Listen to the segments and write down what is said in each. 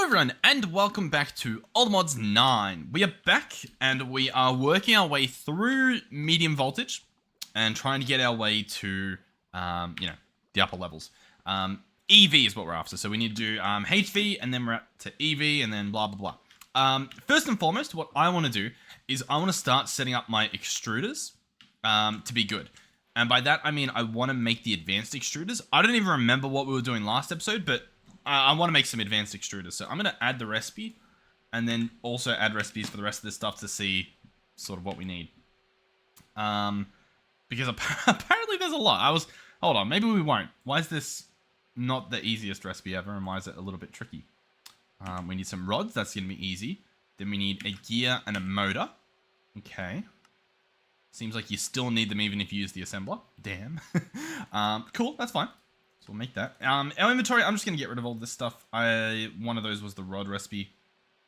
everyone, and welcome back to Old Mods 9. We are back, and we are working our way through medium voltage, and trying to get our way to, the upper levels. EV is what we're after, so we need to do HV, and then we're up to EV, and then blah, blah, blah. First and foremost, what I want to do is I want to start setting up my extruders to be good. And by that, I mean I want to make the advanced extruders. I don't even remember what we were doing last episode, but I want to make some advanced extruders. So I'm going to add the recipe and then also add recipes for the rest of this stuff to see sort of what we need. Because apparently there's a lot. Hold on, maybe we won't. Why is this not the easiest recipe ever? And why is it a little bit tricky? We need some rods. That's going to be easy. Then we need a gear and a motor. Okay. Seems like you still need them even if you use the assembler. Damn. Cool, that's fine. So we'll make that. Our inventory, I'm just going to get rid of all this stuff. One of those was the rod recipe,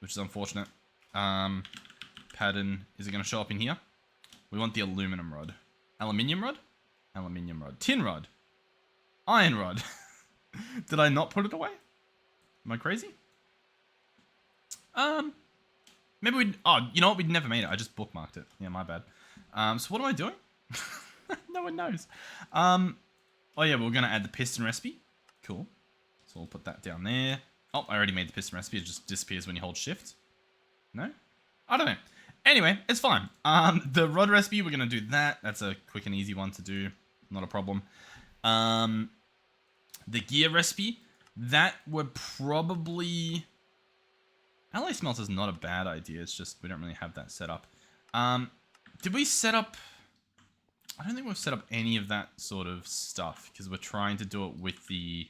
which is unfortunate. Pattern, is it going to show up in here? We want the aluminum rod. Aluminium rod? Aluminium rod. Tin rod. Iron rod. Did I not put it away? Am I crazy? Maybe we... Oh, you know what? We'd never made it. I just bookmarked it. Yeah, my bad. So what am I doing? No one knows. Oh yeah, we're going to add the piston recipe. Cool. So we'll put that down there. Oh, I already made the piston recipe. It just disappears when you hold shift. No? I don't know. Anyway, it's fine. The rod recipe, we're going to do that. That's a quick and easy one to do. Not a problem. The gear recipe, that would probably... Alloy smelter is not a bad idea. It's just we don't really have that set up. Did we set up... I don't think we've set up any of that sort of stuff because we're trying to do it with the...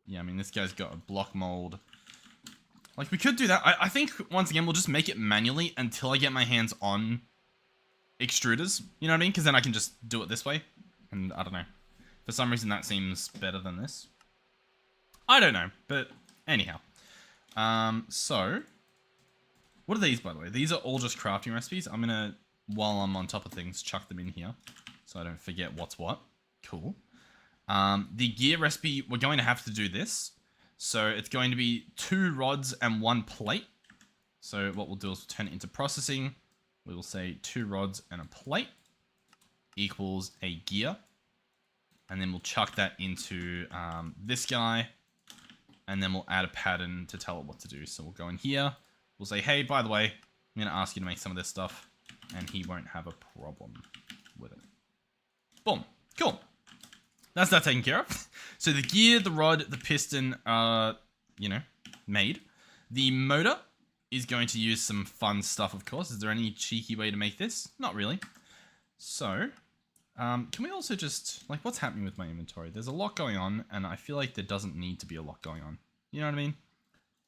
Yeah, I mean, this guy's got a block mold. Like, we could do that. I think, once again, we'll just make it manually until I get my hands on extruders. You know what I mean? Because then I can just do it this way. And I don't know. For some reason, that seems better than this. I don't know. But anyhow. So... What are these, by the way? These are all just crafting recipes. I'm going to... While I'm on top of things, chuck them in here so I don't forget what's what. Cool. The gear recipe, we're going to have to do this. So it's going to be 2 rods and 1 plate. So what we'll do is we'll turn it into processing. We will say 2 rods and a plate equals a gear. And then we'll chuck that into this guy. And then we'll add a pattern to tell it what to do. So we'll go in here. We'll say, hey, by the way, I'm going to ask you to make some of this stuff. And he won't have a problem with it. Boom. Cool. That's that taken care of. So the gear, the rod, the piston are, made. The motor is going to use some fun stuff, of course. Is there any cheeky way to make this? Not really. So, can we also just, what's happening with my inventory? There's a lot going on, and I feel like there doesn't need to be a lot going on. You know what I mean?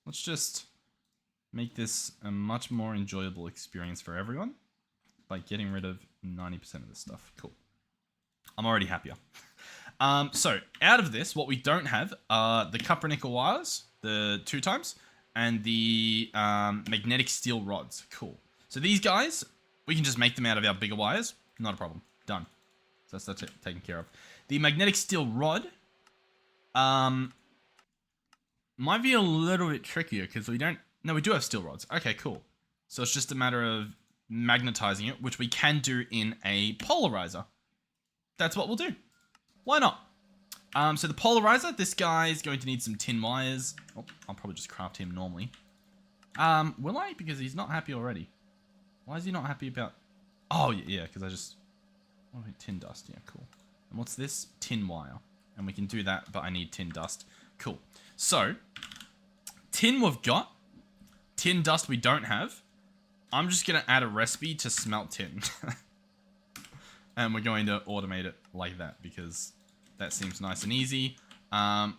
Let's just make this a much more enjoyable experience for everyone. By getting rid of 90% of this stuff. Cool. I'm already happier. So, out of this, what we don't have are the copper nickel wires, the 2 times, and the magnetic steel rods. Cool. So these guys, we can just make them out of our bigger wires. Not a problem. Done. So that's taken care of. The magnetic steel rod might be a little bit trickier because we don't... No, we do have steel rods. Okay, cool. So it's just a matter of magnetizing it, which we can do in a polarizer. That's what we'll do. Why not? So the polarizer, this guy is going to need some tin wires. Oh, I'll probably just craft him normally. Will I? Because he's not happy already. Why is he not happy about... Oh, yeah, because I just... Oh, tin dust. Yeah, cool. And what's this? Tin wire. And we can do that, but I need tin dust. Cool. So, tin we've got. Tin dust we don't have. I'm just going to add a recipe to smelt tin. And we're going to automate it like that because that seems nice and easy.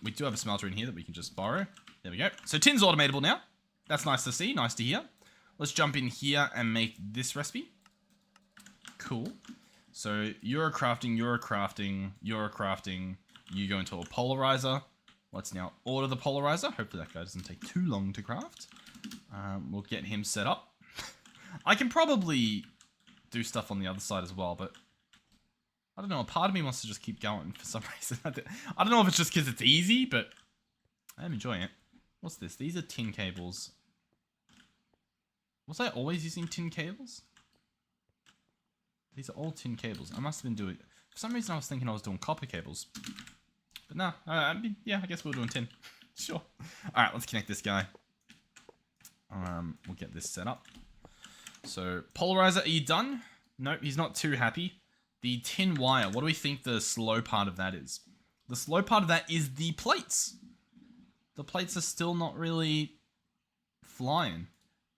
We do have a smelter in here that we can just borrow. There we go. So tin's automatable now. That's nice to see. Nice to hear. Let's jump in here and make this recipe. Cool. So you're crafting, you're crafting, you're crafting. You go into a polarizer. Let's now order the polarizer. Hopefully that guy doesn't take too long to craft. We'll get him set up. I can probably do stuff on the other side as well, but I don't know. A part of me wants to just keep going for some reason. I don't know if it's just because it's easy, but I am enjoying it. What's this? These are tin cables. Was I always using tin cables? These are all tin cables. I must have been doing... For some reason I was thinking I was doing copper cables. But no, yeah, I guess we were doing tin. Sure. Alright, let's connect this guy. We'll get this set up. So, Polarizer, are you done? Nope, he's not too happy. The tin wire, what do we think the slow part of that is? The slow part of that is the plates. The plates are still not really flying.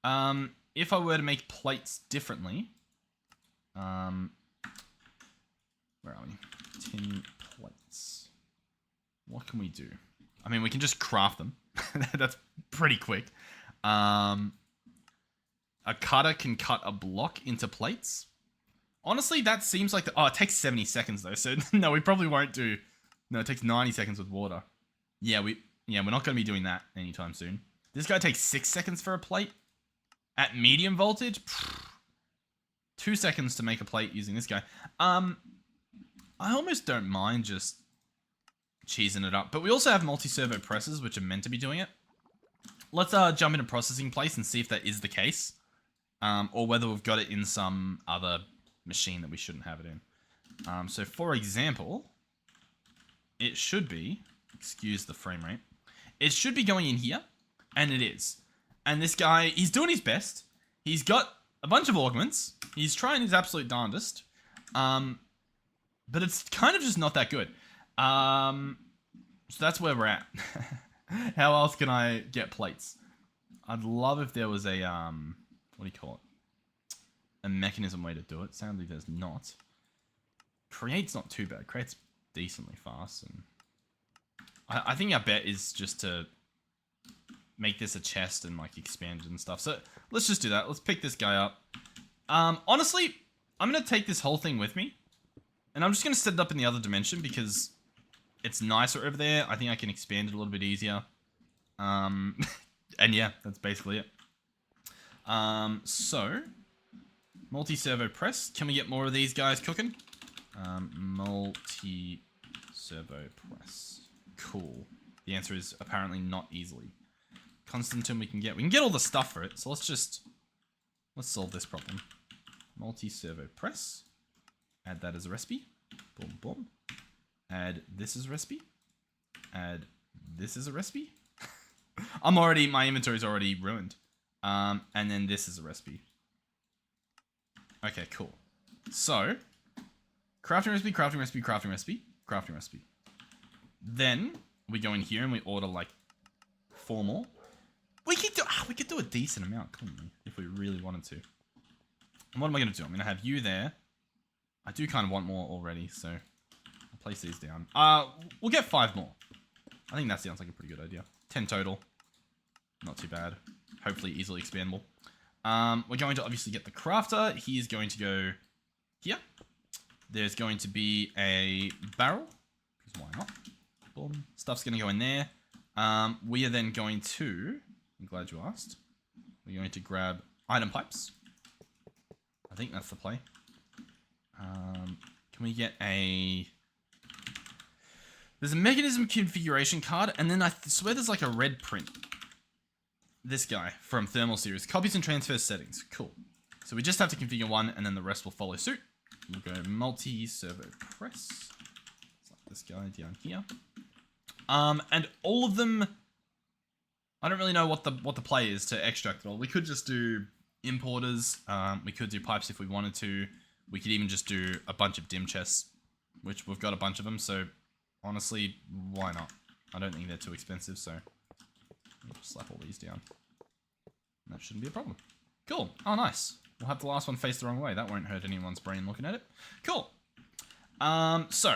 If I were to make plates differently... where are we? Tin plates. What can we do? I mean, we can just craft them. That's pretty quick. A cutter can cut a block into plates. Honestly, that seems like the... Oh, it takes 70 seconds though, so no, we probably won't do... No, it takes 90 seconds with water. Yeah, we're not going to be doing that anytime soon. This guy takes 6 seconds for a plate. At medium voltage? 2 seconds to make a plate using this guy. I almost don't mind just cheesing it up. But we also have multi-servo presses, which are meant to be doing it. Let's jump into processing place and see if that is the case. Or whether we've got it in some other machine that we shouldn't have it in. So for example, it should be, excuse the frame rate, it should be going in here, and it is. And this guy, he's doing his best. He's got a bunch of augments. He's trying his absolute darndest. But it's kind of just not that good. So that's where we're at. How else can I get plates? I'd love if there was a, what do you call it? A mechanism way to do it. Sadly, there's not. Create's not too bad. Create's decently fast. And I think our bet is just to make this a chest and like expand it and stuff. So let's just do that. Let's pick this guy up. Honestly, I'm going to take this whole thing with me. And I'm just going to set it up in the other dimension because it's nicer over there. I think I can expand it a little bit easier. And yeah, that's basically it. So, multi-servo press. Can we get more of these guys cooking? Multi-servo press. Cool. The answer is apparently not easily. Constantin we can get. We can get all the stuff for it. So let's solve this problem. Multi-servo press. Add that as a recipe. Boom, boom. Add this as a recipe. Add this as a recipe. My inventory's already ruined. And then this is a recipe. Okay, cool. So, crafting recipe, crafting recipe, crafting recipe, crafting recipe. Then we go in here and we order like 4 more. We could do a decent amount, couldn't we? If we really wanted to. And what am I going to do? I'm going to have you there. I do kind of want more already, so I'll place these down. We'll get 5 more. I think that sounds like a pretty good idea. 10 total. Not too bad. Hopefully easily expandable. We're going to obviously get the crafter. He is going to go here. There's going to be a barrel. Because why not? Boom. Stuff's going to go in there. We are then going to... I'm glad you asked. We're going to grab item pipes. I think that's the play. Can we get a... There's a mechanism configuration card, and then I swear there's like a red print. This guy from Thermal Series. Copies and transfer settings. Cool. So we just have to configure one, and then the rest will follow suit. We'll go multi-servo press. It's like this guy down here. And all of them... I don't really know what the play is to extract it all. We could just do importers. We could do pipes if we wanted to. We could even just do a bunch of dim chests, which we've got a bunch of them, so honestly, why not? I don't think they're too expensive, so we'll just slap all these down. That shouldn't be a problem. Cool. Oh, nice. We'll have the last one face the wrong way. That won't hurt anyone's brain looking at it. Cool. So,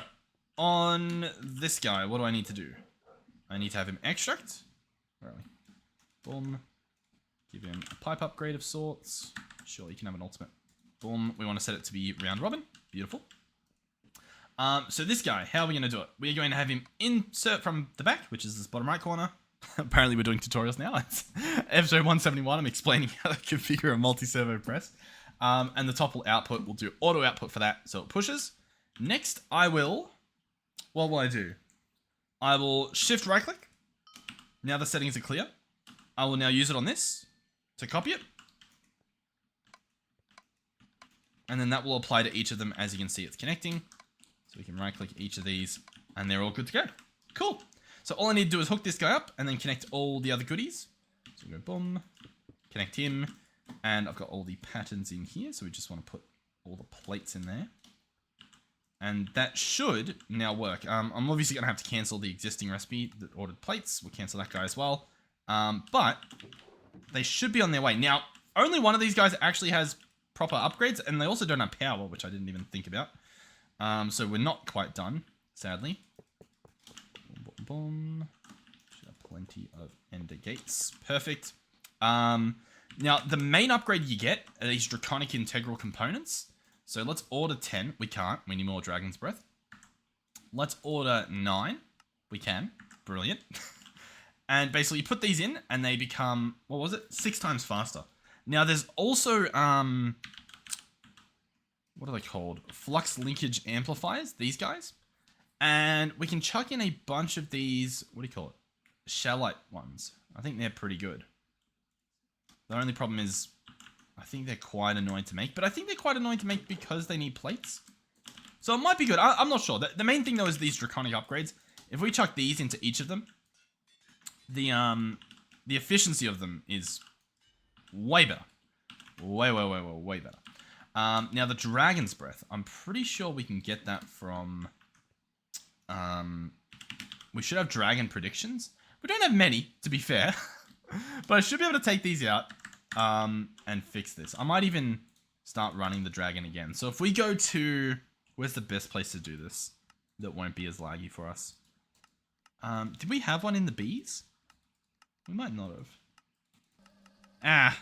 on this guy, what do I need to do? I need to have him extract. Where are we? Boom. Give him a pipe upgrade of sorts. Sure, you can have an ultimate. Boom. We want to set it to be round robin. Beautiful. So this guy, how are we going to do it? We're going to have him insert from the back, which is this bottom right corner. Apparently we're doing tutorials now. It's episode 171. I'm explaining how to configure a multi-servo press. And the top will output. We'll do auto output for that, so it pushes. Next, what will I do? I will shift right click. Now the settings are clear. I will now use it on this to copy it. And then that will apply to each of them. As you can see, it's connecting. So we can right click each of these and they're all good to go. Cool. So all I need to do is hook this guy up and then connect all the other goodies. So we go boom, connect him. And I've got all the patterns in here. So we just want to put all the plates in there. And that should now work. I'm obviously going to have to cancel the existing recipe that ordered plates. We'll cancel that guy as well. But they should be on their way. Now, only one of these guys actually has proper upgrades, and they also don't have power, which I didn't even think about. So we're not quite done, sadly. Boom, boom, boom. Should have plenty of ender gates. Perfect. Now, the main upgrade you get are these Draconic integral components. So let's order 10. We can't. We need more Dragon's Breath. Let's order 9. We can. Brilliant. And basically you put these in and they become, what was it? 6 times faster. Now there's also, what are they called? Flux linkage amplifiers, these guys. And we can chuck in a bunch of these, what do you call it? Shellite ones. I think they're pretty good. The only problem is, I think they're quite annoying to make, but I think they're quite annoying to make because they need plates. So it might be good. I'm not sure. The main thing though is these Draconic upgrades. If we chuck these into each of them, the efficiency of them is way better. Way better. Now the Dragon's Breath, I'm pretty sure we can get that from, we should have dragon predictions. We don't have many, to be fair, but I should be able to take these out. And fix this. I might even start running the dragon again. So if we go to, where's the best place to do this that won't be as laggy for us? Did we have one in the bees? We might not have.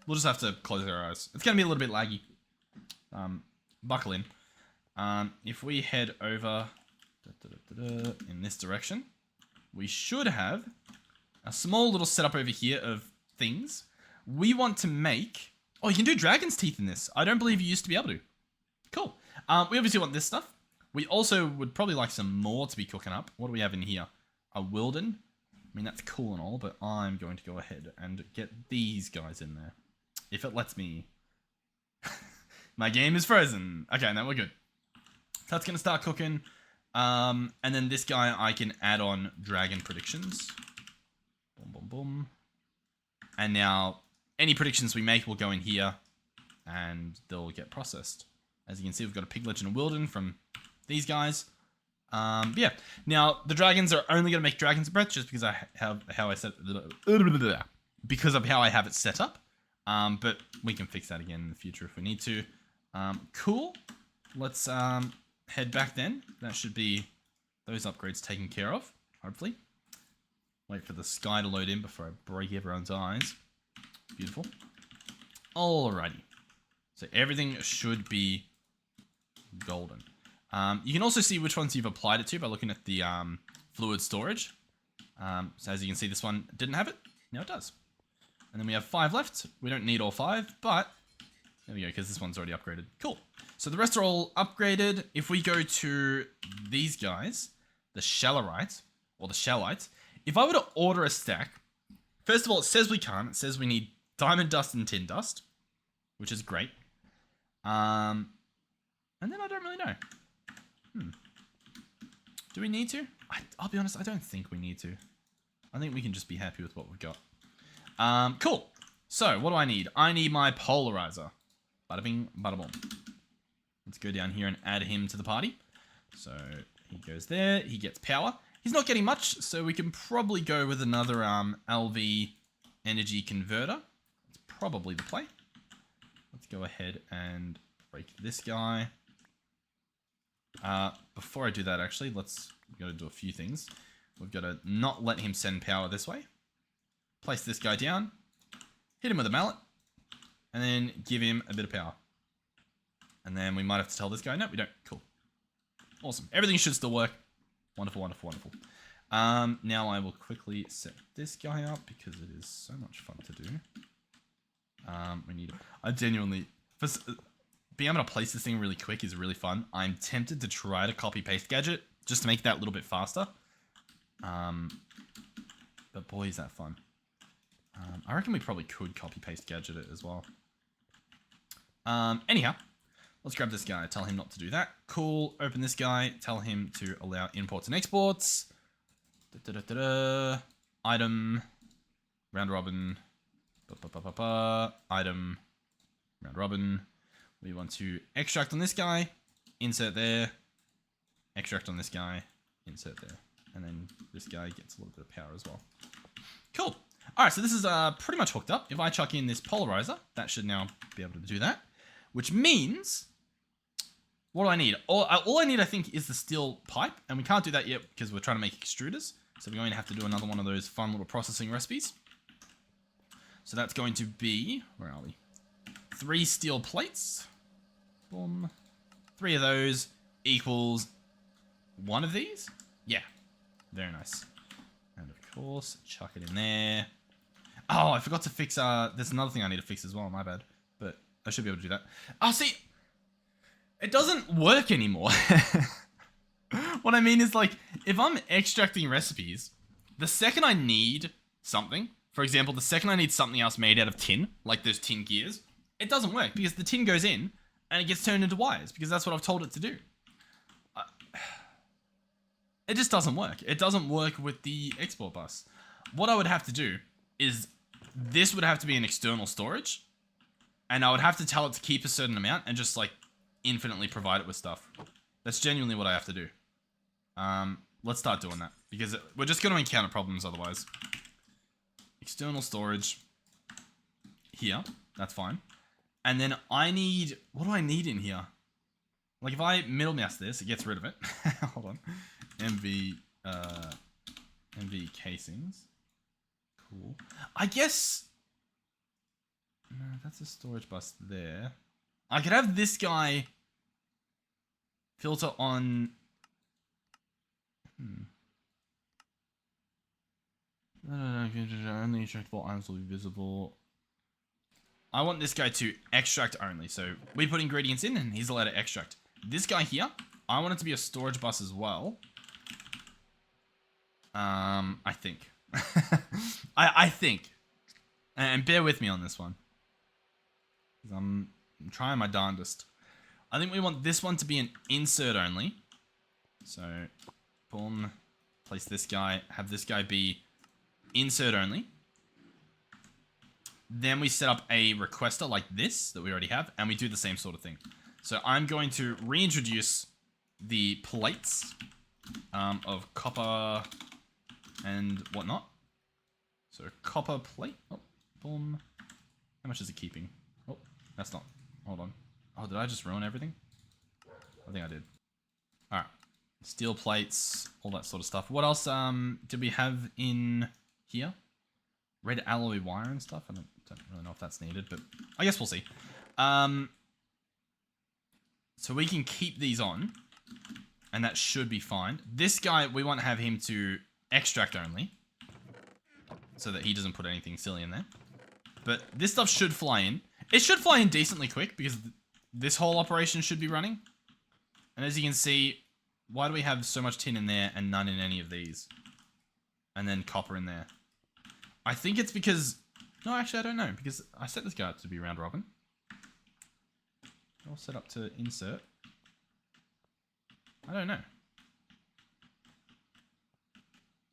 We'll just have to close our eyes. It's going to be a little bit laggy. Buckle in. If we head over in this direction, we should have a small little setup over here of things. We want to make... Oh, you can do dragon's teeth in this. I don't believe you used to be able to. Cool. We obviously want this stuff. We also would probably like some more to be cooking up. What do we have in here? A Wilden. I mean, that's cool and all, but I'm going to go ahead and get these guys in there. If it lets me. My game is frozen. Okay, now we're good. So that's going to start cooking. And then this guy, I can add on dragon predictions. Boom, boom, boom. And now... any predictions we make will go in here, and they'll get processed. As you can see, we've got a Piglet and a Wilden from these guys. Yeah. Now, the dragons are only going to make Dragon's Breath just because I have how I set because of how I have it set up. But we can fix that again in the future if we need to. Cool. Let's head back then. That should be those upgrades taken care of, hopefully. Wait for the sky to load in before I break everyone's eyes. Beautiful. Alrighty. So everything should be golden. You can also see which ones you've applied it to by looking at the fluid storage. So as you can see, this one didn't have it. Now it does. And then we have 5 left. We don't need all 5, but there we go, because this one's already upgraded. Cool. So the rest are all upgraded. If we go to these guys, the Shellarites, or the Shellites, if I were to order a stack, first of all, it says we can't. It says we need diamond dust and tin dust, which is great. And then I don't really know. Do we need to? I'll be honest, I don't think we need to. I think we can just be happy with what we've got. Cool. So, what do I need? I need my Polarizer. Bada bing, bada boom. Let's go down here and add him to the party. So, he goes there. He gets power. He's not getting much, so we can probably go with another LV energy converter. That's probably the play. Let's go ahead and break this guy. Before I do that, actually, we've got to do a few things. We've got to not let him send power this way. Place this guy down. Hit him with a mallet. And then give him a bit of power. And then we might have to tell this guy, no, we don't. Cool. Awesome. Everything should still work. Wonderful, wonderful, wonderful. Now I will quickly set this guy up because it is so much fun to do. I genuinely, being able to place this thing really quick is really fun. I'm tempted to try to copy paste gadget just to make that a little bit faster. But boy, is that fun. I reckon we probably could copy paste gadget it as well. Anyhow, let's grab this guy. Tell him not to do that. Cool. Open this guy. Tell him to allow imports and exports. Item. Round robin. Item. Round robin. We want to extract on this guy. Insert there. Extract on this guy. Insert there. And then this guy gets a little bit of power as well. Cool. Alright, so this is pretty much hooked up. If I chuck in this polarizer, that should now be able to do that. Which means, what do I need? All I need, I think, is the steel pipe. And we can't do that yet because we're trying to make extruders. So we're going to have to do another one of those fun little processing recipes. So that's going to be, where are we? 3 steel plates. Boom. 3 of those equals 1 of these. Yeah. Very nice. And of course, chuck it in there. Oh, I forgot to fix, there's another thing I need to fix as well, my bad. But I should be able to do that. Oh, see, it doesn't work anymore. What I mean is, like, if I'm extracting recipes, the second I need something, for example, the second I need something else made out of tin, like those tin gears, it doesn't work because the tin goes in and it gets turned into wires because that's what I've told it to do. It just doesn't work. It doesn't work with the export bus. What I would have to do is this would have to be an external storage, and I would have to tell it to keep a certain amount and just, like, infinitely provide it with stuff. That's genuinely what I have to do. Let's start doing that because we're just going to encounter problems otherwise. External storage here. That's fine. And then I need, what do I need in here? Like, if I middle mouse this, it gets rid of it. Hold on. MV casings. Cool. I guess, no, that's a storage bus there. I could have this guy filter on, only extractable items will be visible. I want this guy to extract only. So we put ingredients in and he's allowed to extract. This guy here, I want it to be a storage bus as well. I think. I think. And bear with me on this one. I'm trying my darndest. I think we want this one to be an insert only. So, boom. Place this guy. Have this guy be insert only. Then we set up a requester like this that we already have. And we do the same sort of thing. So I'm going to reintroduce the plates of copper and whatnot. So copper plate. Oh, boom. How much is it keeping? Oh, that's not. Hold on. Oh, did I just ruin everything? I think I did. Alright. Steel plates, all that sort of stuff. What else did we have in here? Red alloy wire and stuff. I don't really know if that's needed, but I guess we'll see. So we can keep these on, and that should be fine. This guy, we want to have him to extract only, so that he doesn't put anything silly in there. But this stuff should fly in. It should fly in decently quick, because this whole operation should be running. And as you can see, why do we have so much tin in there and none in any of these? And then copper in there. I think it's because... No, actually, I don't know, because I set this guy up to be round robin. All set up to insert. I don't know.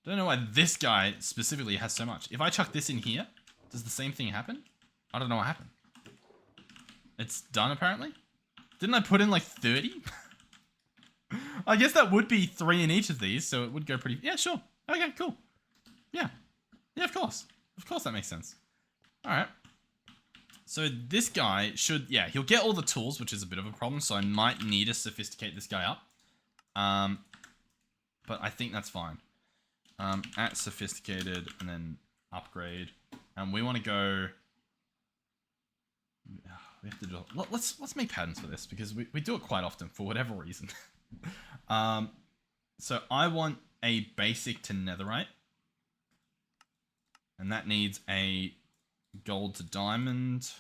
Don't know why this guy specifically has so much. If I chuck this in here, does the same thing happen? I don't know what happened. It's done, apparently. Didn't I put in like 30? I guess that would be 3 in each of these, so it would go pretty... Yeah, sure. Okay, cool. Yeah. Yeah, of course. Of course that makes sense. Alright. So this guy should... Yeah, he'll get all the tools, which is a bit of a problem, so I might need to sophisticate this guy up. But I think that's fine. At sophisticated, and then upgrade. And we want to go... We have to do... Let's make patterns for this, because we do it quite often, for whatever reason. So I want a basic to netherite. And that needs a gold to diamond.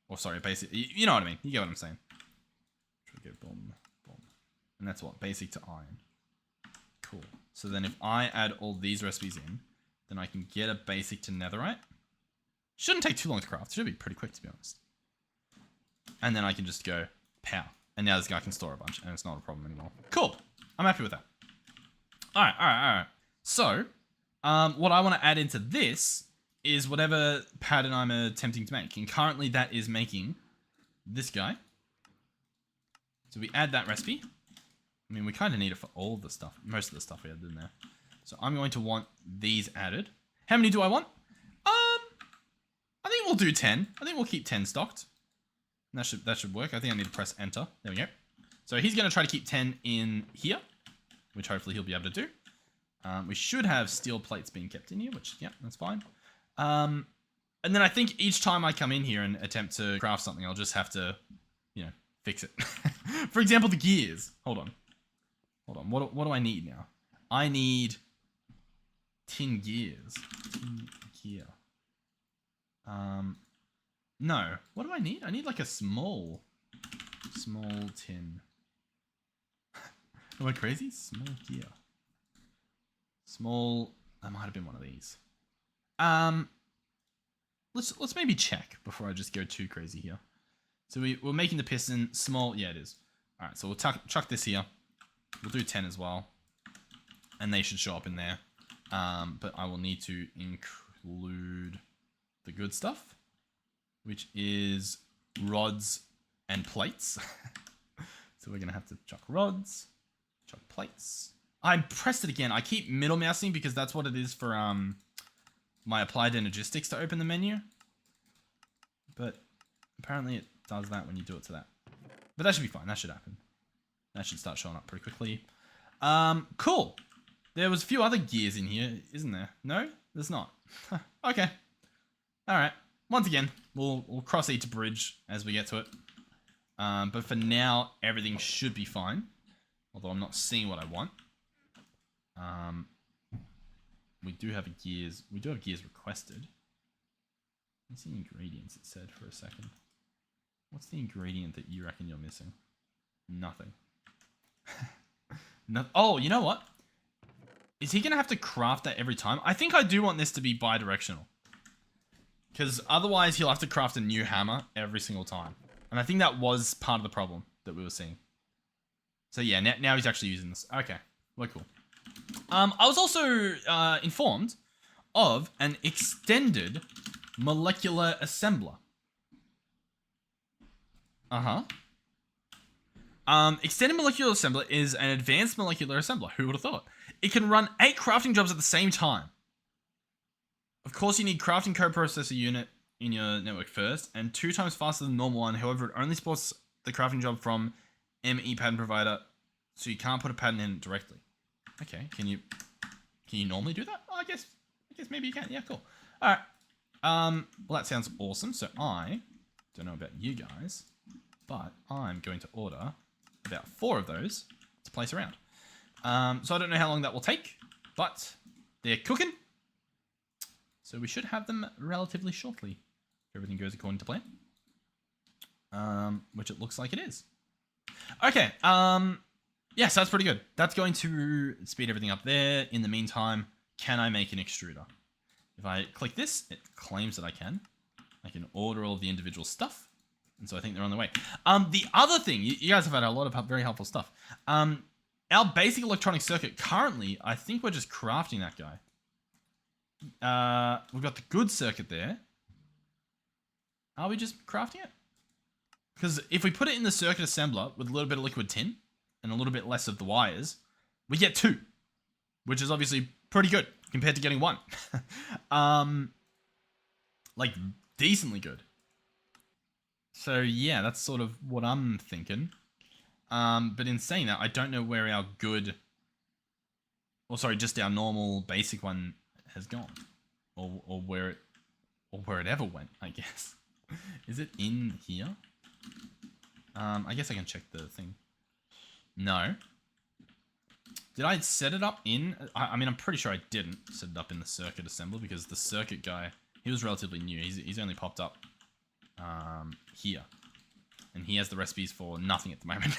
Or sorry, basic... You know what I mean. You get what I'm saying. Go boom, boom. And that's what? Basic to iron. Cool. So then if I add all these recipes in, then I can get a basic to netherite. Shouldn't take too long to craft. Should be pretty quick, to be honest. And then I can just go pow. And now this guy can store a bunch, and it's not a problem anymore. Cool. I'm happy with that. All right. So, what I want to add into this is whatever pattern I'm attempting to make. And currently that is making this guy. So we add that recipe. I mean, we kind of need it for all of the stuff. Most of the stuff we had in there. So I'm going to want these added. How many do I want? I think we'll do 10. I think we'll keep 10 stocked. That should work. I think I need to press enter. There we go. So he's going to try to keep 10 in here, which hopefully he'll be able to do. We should have steel plates being kept in here, which, yeah, that's fine. And then I think each time I come in here and attempt to craft something, I'll just have to, you know, fix it. For example, the gears. Hold on. What do I need now? I need tin gears. Tin gear. No. What do I need? I need like a small tin. Am I crazy? Small gear. Small. That might have been one of these. Let's maybe check before I just go too crazy here. So we're making the piston small. Yeah, it is. All right. So we'll chuck this here. We'll do 10 as well, and they should show up in there. But I will need to include the good stuff, which is rods and plates. So we're gonna have to chuck rods, chuck plates. I pressed it again. I keep middle mousing because that's what it is for my applied energistics to open the menu. But apparently it does that when you do it to that. But that should be fine. That should happen. That should start showing up pretty quickly. Cool. There was a few other gears in here, isn't there? No? There's not. Okay. Alright. Once again, we'll cross each bridge as we get to it. But for now, everything should be fine. Although I'm not seeing what I want. We do have gears requested. What's the ingredients it said for a second? What's the ingredient that you reckon you're missing? Nothing. No. Oh, you know what? Is he going to have to craft that every time? I think I do want this to be bi-directional. Because otherwise he'll have to craft a new hammer every single time. And I think that was part of the problem that we were seeing. So yeah, now he's actually using this. Okay, well, cool. I was also informed of an extended molecular assembler. Extended molecular assembler is an advanced molecular assembler. Who would have thought? It can run 8 crafting jobs at the same time. Of course, you need crafting coprocessor unit in your network first, and 2 times faster than the normal one. However, it only supports the crafting job from ME pattern provider, so you can't put a pattern in it directly. Okay, can you normally do that? Oh, I guess maybe you can. Yeah, cool. All right. Well, that sounds awesome. So I don't know about you guys, but I'm going to order about 4 of those to place around. So I don't know how long that will take, but they're cooking. So we should have them relatively shortly, if everything goes according to plan. Which it looks like it is. Okay, yes, that's pretty good. That's going to speed everything up there. In the meantime, can I make an extruder? If I click this, it claims that I can. I can order all of the individual stuff. And so I think they're on the way. The other thing, you guys have had a lot of very helpful stuff. Our basic electronic circuit, currently, I think we're just crafting that guy. We've got the good circuit there. Are we just crafting it? Because if we put it in the circuit assembler with a little bit of liquid tin and a little bit less of the wires, we get 2, which is obviously pretty good compared to getting 1. Like, decently good. So, yeah, that's sort of what I'm thinking. But in saying that, I don't know where our good... Or sorry, just our normal basic one has gone. Or where it ever went, I guess. Is it in here? I guess I can check the thing. No. Did I set it up in... I mean, I'm pretty sure I didn't set it up in the circuit assembler because the circuit guy, he was relatively new. He's only popped up here. And he has the recipes for nothing at the moment.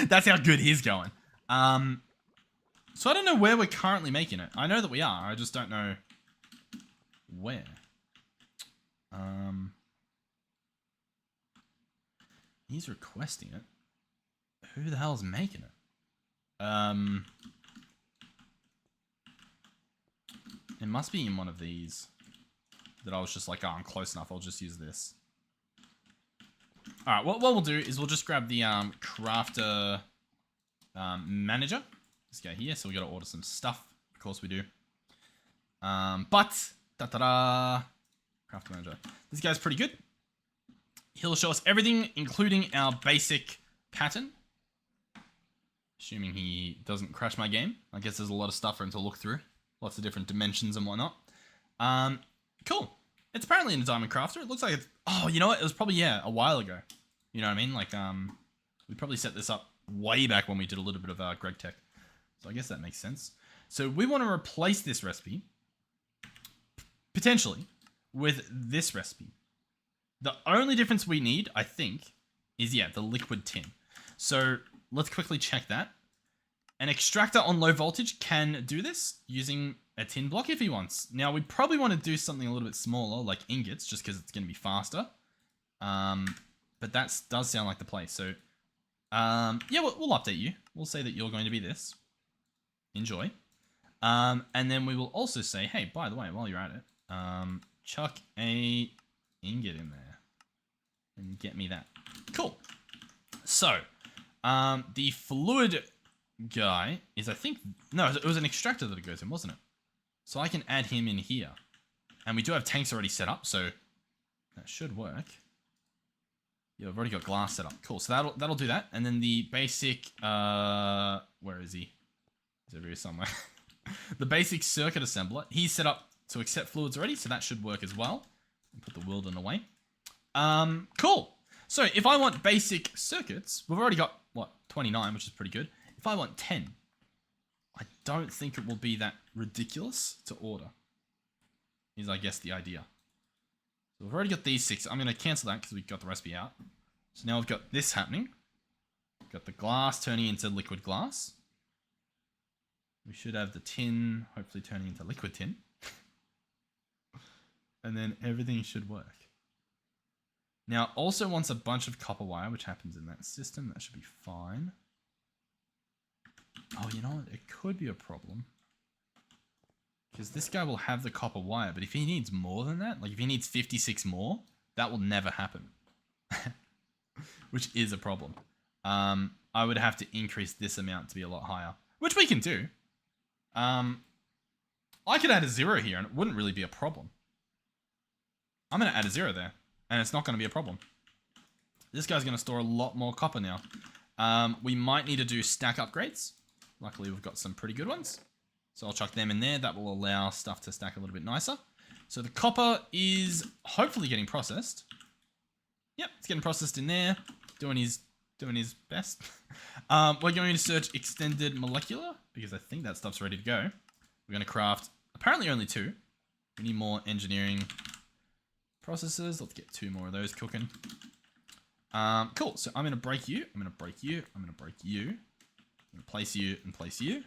That's how good he's going. So I don't know where we're currently making it. I know that we are. I just don't know where. He's requesting it. Who the hell's making it? It must be in one of these that I was just like, oh, I'm close enough. I'll just use this. All right, what we'll do is we'll just grab the crafter manager. This guy here. So we got to order some stuff. Of course we do. But crafter manager. This guy's pretty good. He'll show us everything, including our basic pattern. Assuming he doesn't crash my game. I guess there's a lot of stuff for him to look through. Lots of different dimensions and whatnot. Cool. It's apparently in a diamond crafter. It looks like it's... Oh, you know what? It was probably, yeah, a while ago. You know what I mean? Like, we probably set this up way back when we did a little bit of GregTech. So I guess that makes sense. So we want to replace this recipe, potentially, with this recipe. The only difference we need, I think, is, yeah, the liquid tin. So let's quickly check that. An extractor on low voltage can do this using a tin block if he wants. Now, we probably want to do something a little bit smaller, like ingots, just because it's going to be faster. But that does sound like the play. So, yeah, we'll update you. We'll say that you're going to be this. Enjoy. And then we will also say, hey, by the way, while you're at it, chuck a ingot in there and get me that. Cool. So, the fluid guy is, I think, no, it was an extractor that it goes in, wasn't it? So I can add him in here. And we do have tanks already set up, so that should work. Yeah, I've already got glass set up. Cool, so that'll do that. And then the basic, where is he? He's over here somewhere. The basic circuit assembler, he's set up to accept fluids already, so that should work as well. Put the Wilden away. Cool. So if I want basic circuits, we've already got, what, 29, which is pretty good. If I want 10, I don't think it will be that ridiculous to order, is I guess the idea. So we've already got these 6. I'm going to cancel that because we got the recipe out. So now we've got this happening. We've got the glass turning into liquid glass. We should have the tin hopefully turning into liquid tin. And then everything should work. Now, also wants a bunch of copper wire, which happens in that system. That should be fine. Oh, you know what? It could be a problem. Because this guy will have the copper wire, but if he needs more than that, like if he needs 56 more, that will never happen. Which is a problem. I would have to increase this amount to be a lot higher, which we can do. I could add a 0 here and it wouldn't really be a problem. I'm going to add a 0 there and it's not going to be a problem. This guy's going to store a lot more copper now. We might need to do stack upgrades. Luckily, we've got some pretty good ones. So I'll chuck them in there. That will allow stuff to stack a little bit nicer. So the copper is hopefully getting processed. Yep, it's getting processed in there. Doing his best. We're going to search extended molecular because I think that stuff's ready to go. We're going to craft apparently only 2. We need more engineering processes. Let's get 2 more of those cooking. Cool. So I'm going to break you. I'm going to break you. I'm going to break you. I'm going to place you and place you.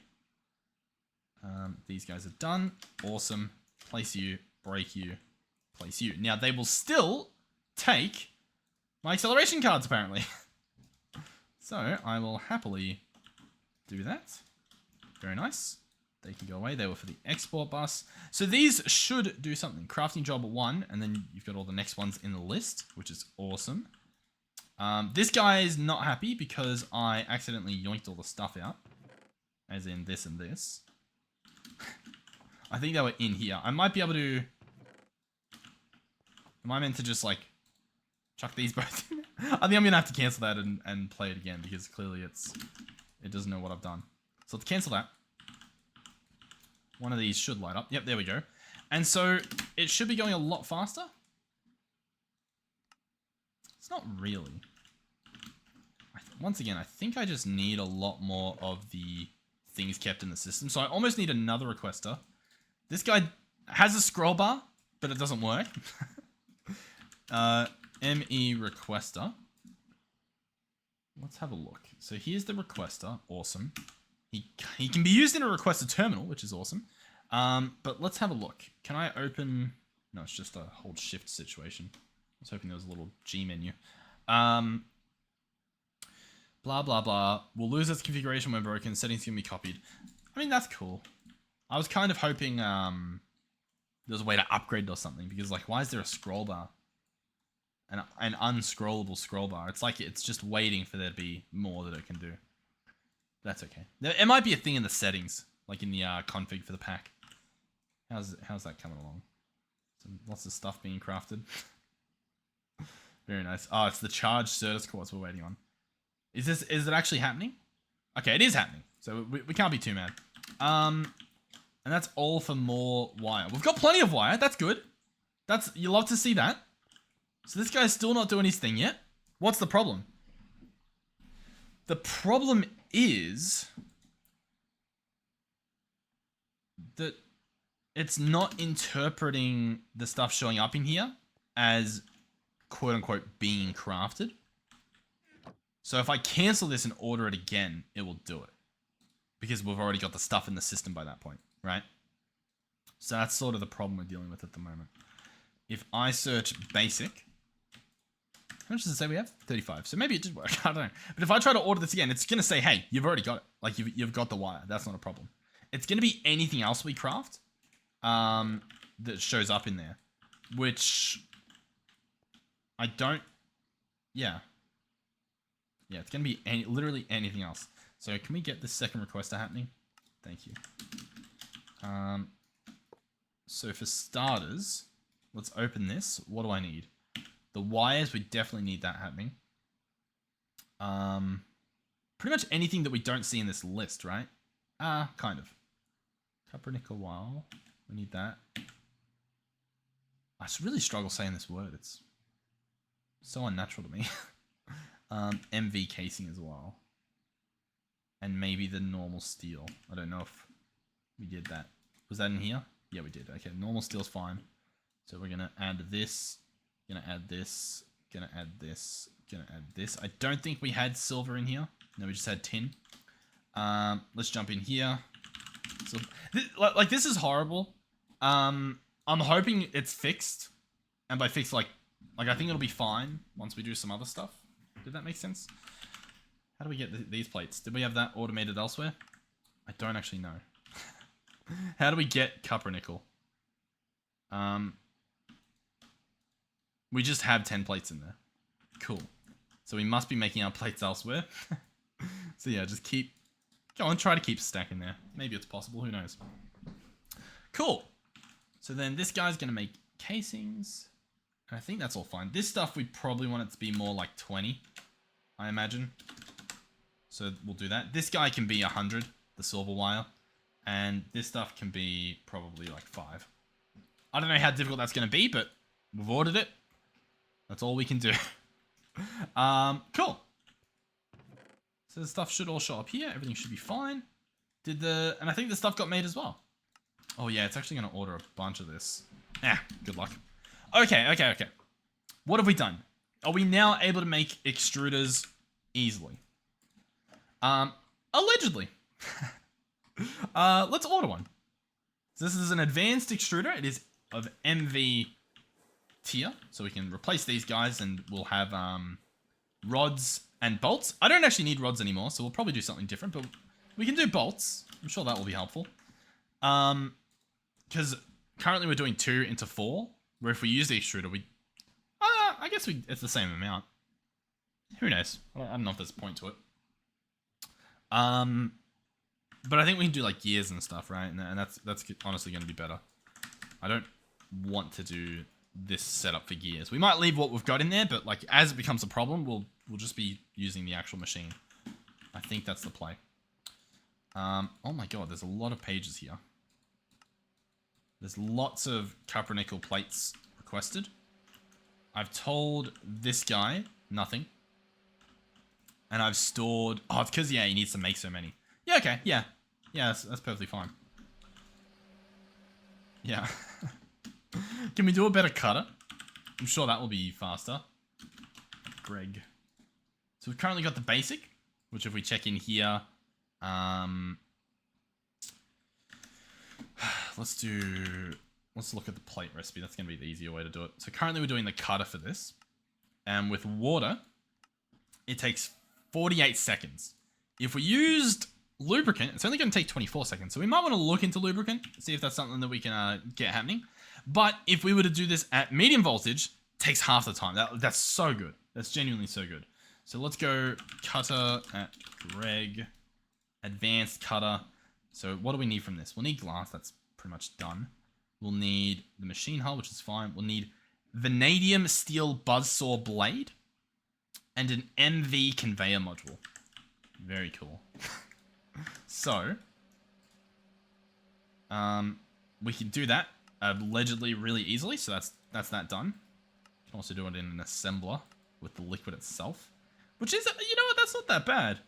These guys are done. Awesome. Place you, break you, place you. Now they will still take my acceleration cards apparently. So I will happily do that. Very nice. They can go away. They were for the export bus. So these should do something. Crafting job 1, and then you've got all the next ones in the list, which is awesome. This guy is not happy because I accidentally yoinked all the stuff out. As in this and this. I think they were in here. I might be able to... Am I meant to just, like, chuck these both in? I think I'm going to have to cancel that and play it again because clearly it doesn't know what I've done. So let's cancel that. One of these should light up. Yep, there we go. And so it should be going a lot faster. It's not really. Once again, I think I just need a lot more of the things kept in the system. So I almost need another requester. This guy has a scroll bar, but it doesn't work. ME requester. Let's have a look. So here's the requester. Awesome. He can be used in a requester terminal, which is awesome. But let's have a look. Can I open... No, it's just a hold shift situation. I was hoping there was a little G menu. blah, blah, blah. We'll lose its configuration when broken. Settings can be copied. I mean, that's cool. I was kind of hoping there's a way to upgrade it or something, because like, why is there a scroll bar? An unscrollable scroll bar. It's like it's just waiting for there to be more that it can do. That's okay. It might be a thing in the settings, like in the config for the pack. How's that coming along? Lots of stuff being crafted. Very nice. Oh, it's the charged Certus quartz we're waiting on. Is it actually happening? Okay, it is happening. So we can't be too mad. And that's all for more wire. We've got plenty of wire. That's good. You love to see that. So this guy's still not doing his thing yet. What's the problem? The problem is that it's not interpreting the stuff showing up in here as quote unquote being crafted. So if I cancel this and order it again, it will do it. Because we've already got the stuff in the system by that point, right? So that's sort of the problem we're dealing with at the moment. If I search basic, how much does it say we have? 35. So maybe it did work. I don't know. But if I try to order this again, it's going to say, hey, you've already got it. Like, you've got the wire. That's not a problem. It's going to be anything else we craft that shows up in there. Which I don't... Yeah. Yeah, it's going to be literally anything else. So can we get this second requester happening? Thank you. So for starters, let's open this. What do I need? The wires, we definitely need that happening. Pretty much anything that we don't see in this list, right? Kind of. Copper, nickel, wire. We need that. I really struggle saying this word. It's so unnatural to me. MV casing as well. And maybe the normal steel. I don't know if we did that. Was that in here? Yeah, we did. Okay, normal steel's fine. So we're going to add this. Gonna add this. Gonna add this. Gonna add this. I don't think we had silver in here. No, we just had tin. Let's jump in here. So, like, this is horrible. I'm hoping it's fixed. And by fixed, like I think it'll be fine once we do some other stuff. Did that make sense? How do we get these plates? Did we have that automated elsewhere? I don't actually know. How do we get copper nickel? We just have 10 plates in there. Cool. So we must be making our plates elsewhere. So yeah, just go on, try to keep stacking there. Maybe it's possible, who knows. Cool. So then this guy's gonna make casings. And I think that's all fine. This stuff, we probably want it to be more like 20, I imagine. So we'll do that. This guy can be 100, the silver wire. And this stuff can be probably like 5. I don't know how difficult that's gonna be, but we've ordered it. That's all we can do. Cool. So the stuff should all show up here. Everything should be fine. And I think the stuff got made as well. Oh yeah, it's actually going to order a bunch of this. Good luck. Okay. What have we done? Are we now able to make extruders easily? Allegedly. Let's order one. So this is an advanced extruder. It is of MV tier, so we can replace these guys and we'll have rods and bolts. I don't actually need rods anymore, so we'll probably do something different, but we can do bolts. I'm sure that will be helpful. Because currently we're doing 2 into 4, where if we use the extruder, I guess it's the same amount. Who knows? I don't know if there's a point to it. But I think we can do like gears and stuff, right? And that's honestly going to be better. I don't want to do this setup for gears. We might leave what we've got in there, but like as it becomes a problem, we'll just be using the actual machine. I think that's the play. Oh my god, there's a lot of pages here. There's lots of copper nickel plates requested. I've told this guy nothing. And I've stored... Oh, it's because, yeah, he needs to make so many. Yeah, okay, yeah. Yeah, that's perfectly fine. Yeah. Can we do a better cutter? I'm sure that will be faster. Greg. So we've currently got the basic, which if we check in here, let's look at the plate recipe. That's going to be the easier way to do it. So currently we're doing the cutter for this. And with water, it takes 48 seconds. If we used lubricant, it's only going to take 24 seconds. So we might want to look into lubricant, see if that's something that we can get happening. But if we were to do this at medium voltage, it takes half the time. That's so good. That's genuinely so good. So let's go cutter at Greg. Advanced cutter. So what do we need from this? We'll need glass. That's pretty much done. We'll need the machine hull, which is fine. We'll need vanadium steel buzzsaw blade and an MV conveyor module. Very cool. So, we can do that allegedly really easily. So that's that done. You can also do it in an assembler with the liquid itself, which is, you know what, that's not that bad.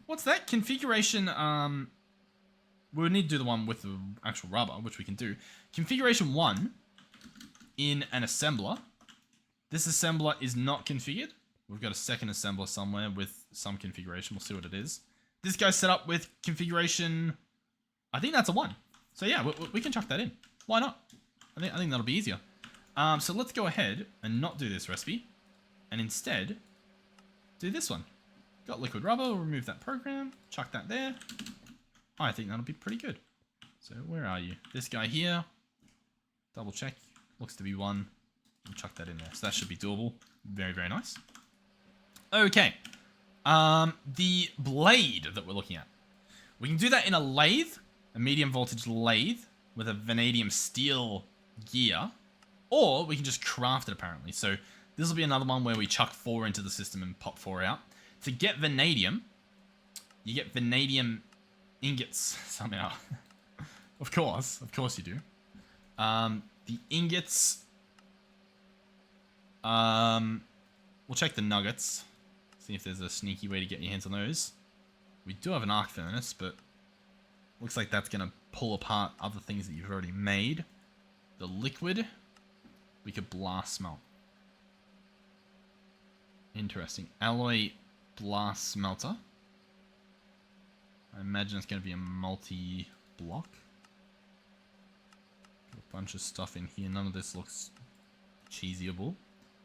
What's that? Configuration, we would need to do the one with the actual rubber, which we can do. Configuration 1 in an assembler. This assembler is not configured. We've got a second assembler somewhere with some configuration. We'll see what it is. This guy's set up with configuration, I think that's a 1. So yeah, we can chuck that in. Why not? I think that'll be easier. So let's go ahead and not do this recipe, and instead do this one. Got liquid rubber, we'll remove that program, chuck that there. I think that'll be pretty good. So where are you? This guy here. Double check. Looks to be 1. We'll chuck that in there. So that should be doable. Very, very nice. Okay. The blade that we're looking at. We can do that in a lathe, a medium voltage lathe with a vanadium steel gear, or we can just craft it apparently. So this will be another one where we chuck 4 into the system and pop 4 out. To get vanadium, you get vanadium ingots somehow. Of course you do. The ingots, we'll check the nuggets, see if there's a sneaky way to get your hands on those. We do have an arc furnace, but looks like that's going to pull apart other things that you've already made. The liquid, we could blast smelt. Interesting. Alloy blast smelter. I imagine it's going to be a multi-block. A bunch of stuff in here. None of this looks cheesyable.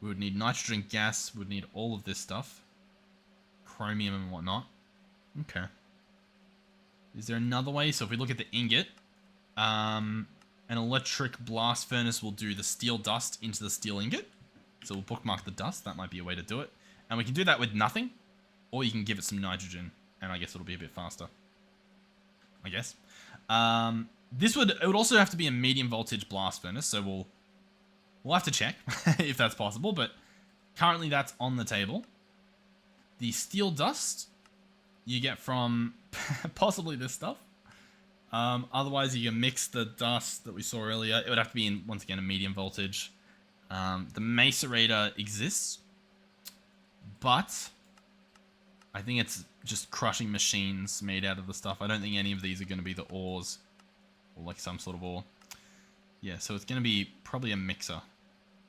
We would need nitrogen gas. We would need all of this stuff. Chromium and whatnot. Okay. Is there another way? So if we look at the ingot, an electric blast furnace will do the steel dust into the steel ingot. So we'll bookmark the dust. That might be a way to do it. And we can do that with nothing. Or you can give it some nitrogen. And I guess it'll be a bit faster. I guess. It would also have to be a medium voltage blast furnace. So we'll have to check if that's possible. But currently that's on the table. The steel dust you get from possibly this stuff. Otherwise, you can mix the dust that we saw earlier. It would have to be in, once again, a medium voltage. The macerator exists, but I think it's just crushing machines made out of the stuff. I don't think any of these are going to be the ores or like some sort of ore. Yeah, so it's going to be probably a mixer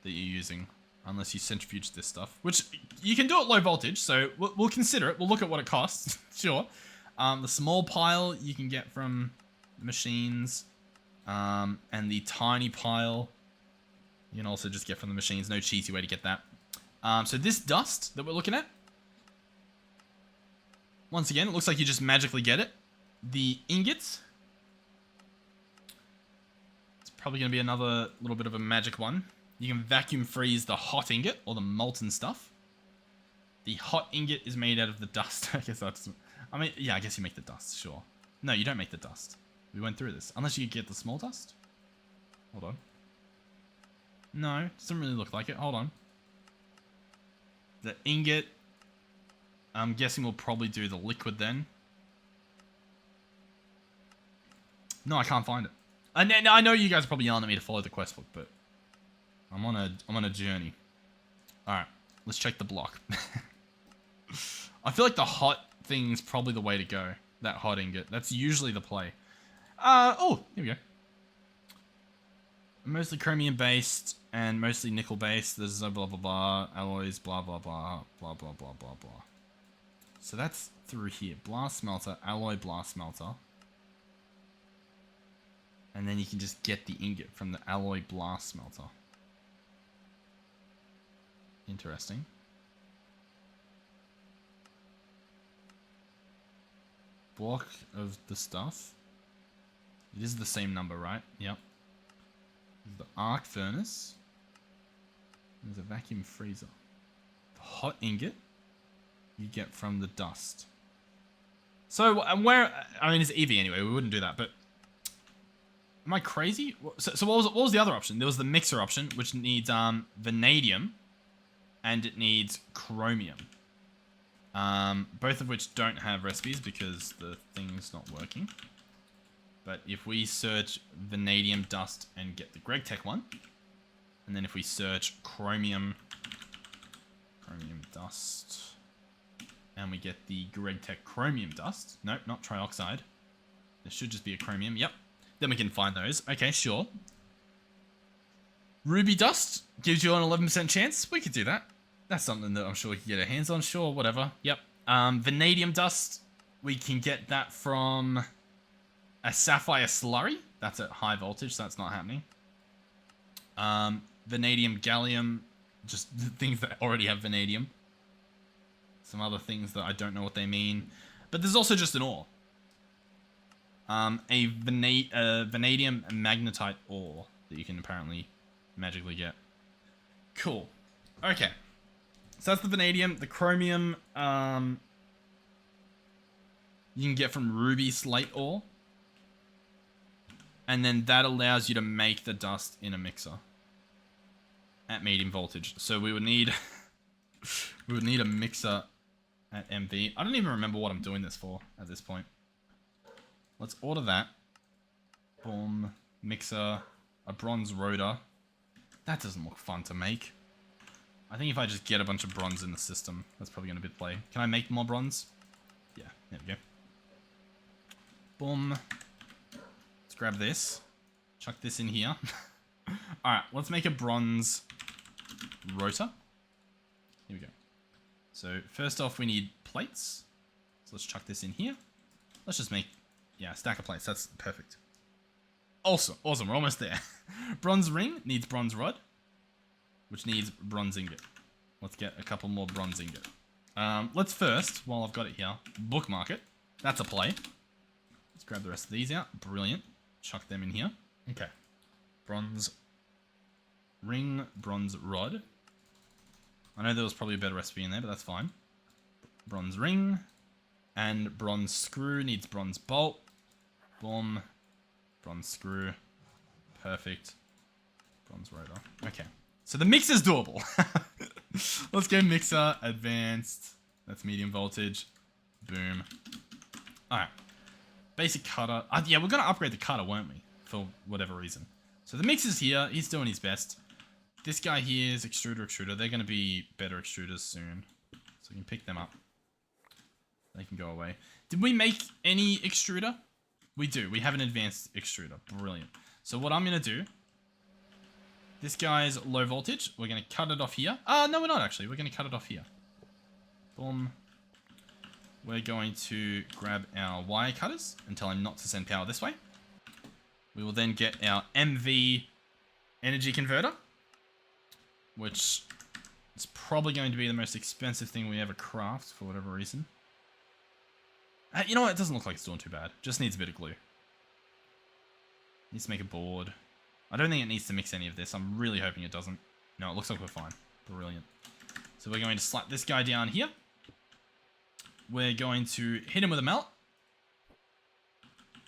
that you're using, unless you centrifuge this stuff, which you can do at low voltage, so we'll consider it. We'll look at what it costs, sure. The small pile you can get from the machines, and the tiny pile you can also just get from the machines. No cheesy way to get that. So this dust that we're looking at, once again, it looks like you just magically get it. The ingots, it's probably going to be another little bit of a magic one. You can vacuum freeze the hot ingot or the molten stuff. The hot ingot is made out of the dust. I guess that's... I mean, yeah, I guess you make the dust, sure. No, you don't make the dust. We went through this. Unless you get the small dust. Hold on. No, doesn't really look like it. Hold on. The ingot... I'm guessing we'll probably do the liquid then. No, I can't find it. I know you guys are probably yelling at me to follow the quest book, but... I'm on a journey. Alright, let's check the block. I feel like the hot thing's probably the way to go. That hot ingot. That's usually the play. Oh, here we go. Mostly chromium based and mostly nickel based. There's blah blah blah. Alloys, blah blah blah. Blah blah blah blah blah. So that's through here. Blast smelter, alloy blast smelter. And then you can just get the ingot from the alloy blast smelter. Interesting. block of the stuff. It is the same number, right? Yep. There's the arc furnace. There's a vacuum freezer. The hot ingot you get from the dust. So, where... I mean, it's EV anyway. We wouldn't do that, but... Am I crazy? So what was the other option? There was the mixer option, which needs vanadium. And it needs chromium. Both of which don't have recipes because the thing's not working. But if we search vanadium dust and get the GregTech one, and then if we search chromium dust, and we get the GregTech chromium dust, nope, not trioxide. There should just be a chromium, yep. Then we can find those. Okay, sure. Ruby dust gives you an 11% chance. We could do that. That's something that I'm sure we can get our hands on. Sure, whatever. Yep. Vanadium dust, we can get that from a sapphire slurry. That's at high voltage, so that's not happening. Vanadium gallium, just things that already have vanadium. Some other things that I don't know what they mean. But there's also just an ore. A vanadium magnetite ore that you can apparently magically get. Cool. Okay. So that's the vanadium. The chromium, you can get from ruby slate ore. And then that allows you to make the dust in a mixer. At medium voltage. So we would need... we would need a mixer at MV. I don't even remember what I'm doing this for at this point. Let's order that. Boom. Mixer. A bronze rotor. That doesn't look fun to make. I think if I just get a bunch of bronze in the system, that's probably going to be the play. Can I make more bronze? Yeah, there we go. Boom. Let's grab this. Chuck this in here. Alright, let's make a bronze rotor. Here we go. So, first off, we need plates. So let's chuck this in here. Let's just make, yeah, a stack of plates. That's perfect. Awesome, awesome, we're almost there. Bronze ring needs bronze rod, which needs bronze ingot. Let's get a couple more bronze ingot. Let's first, while I've got it here, bookmark it. That's a play. Let's grab the rest of these out. Brilliant. Chuck them in here. Okay. Bronze ring, bronze rod. I know there was probably a better recipe in there, but that's fine. Bronze ring. And bronze screw needs bronze bolt. Boom. Bronze screw. Perfect. Bronze rotor. Okay. So the mixer's doable. Let's go mixer, advanced. That's medium voltage. Boom. Alright. Basic cutter. Yeah, we're going to upgrade the cutter, won't we? For whatever reason. So the mixer's here. He's doing his best. This guy here is extruder. They're going to be better extruders soon. So we can pick them up. They can go away. Did we make any extruder? We do. We have an advanced extruder. Brilliant. So what I'm going to do... This guy's low voltage. We're going to cut it off here. No, we're not actually. We're going to cut it off here. Boom. We're going to grab our wire cutters and tell him not to send power this way. We will then get our MV energy converter, which is probably going to be the most expensive thing we ever craft for whatever reason. You know what? It doesn't look like it's doing too bad. Just needs a bit of glue. Needs to make a board. I don't think it needs to mix any of this. I'm really hoping it doesn't. No, it looks like we're fine. Brilliant. So we're going to slap this guy down here. We're going to hit him with a melt.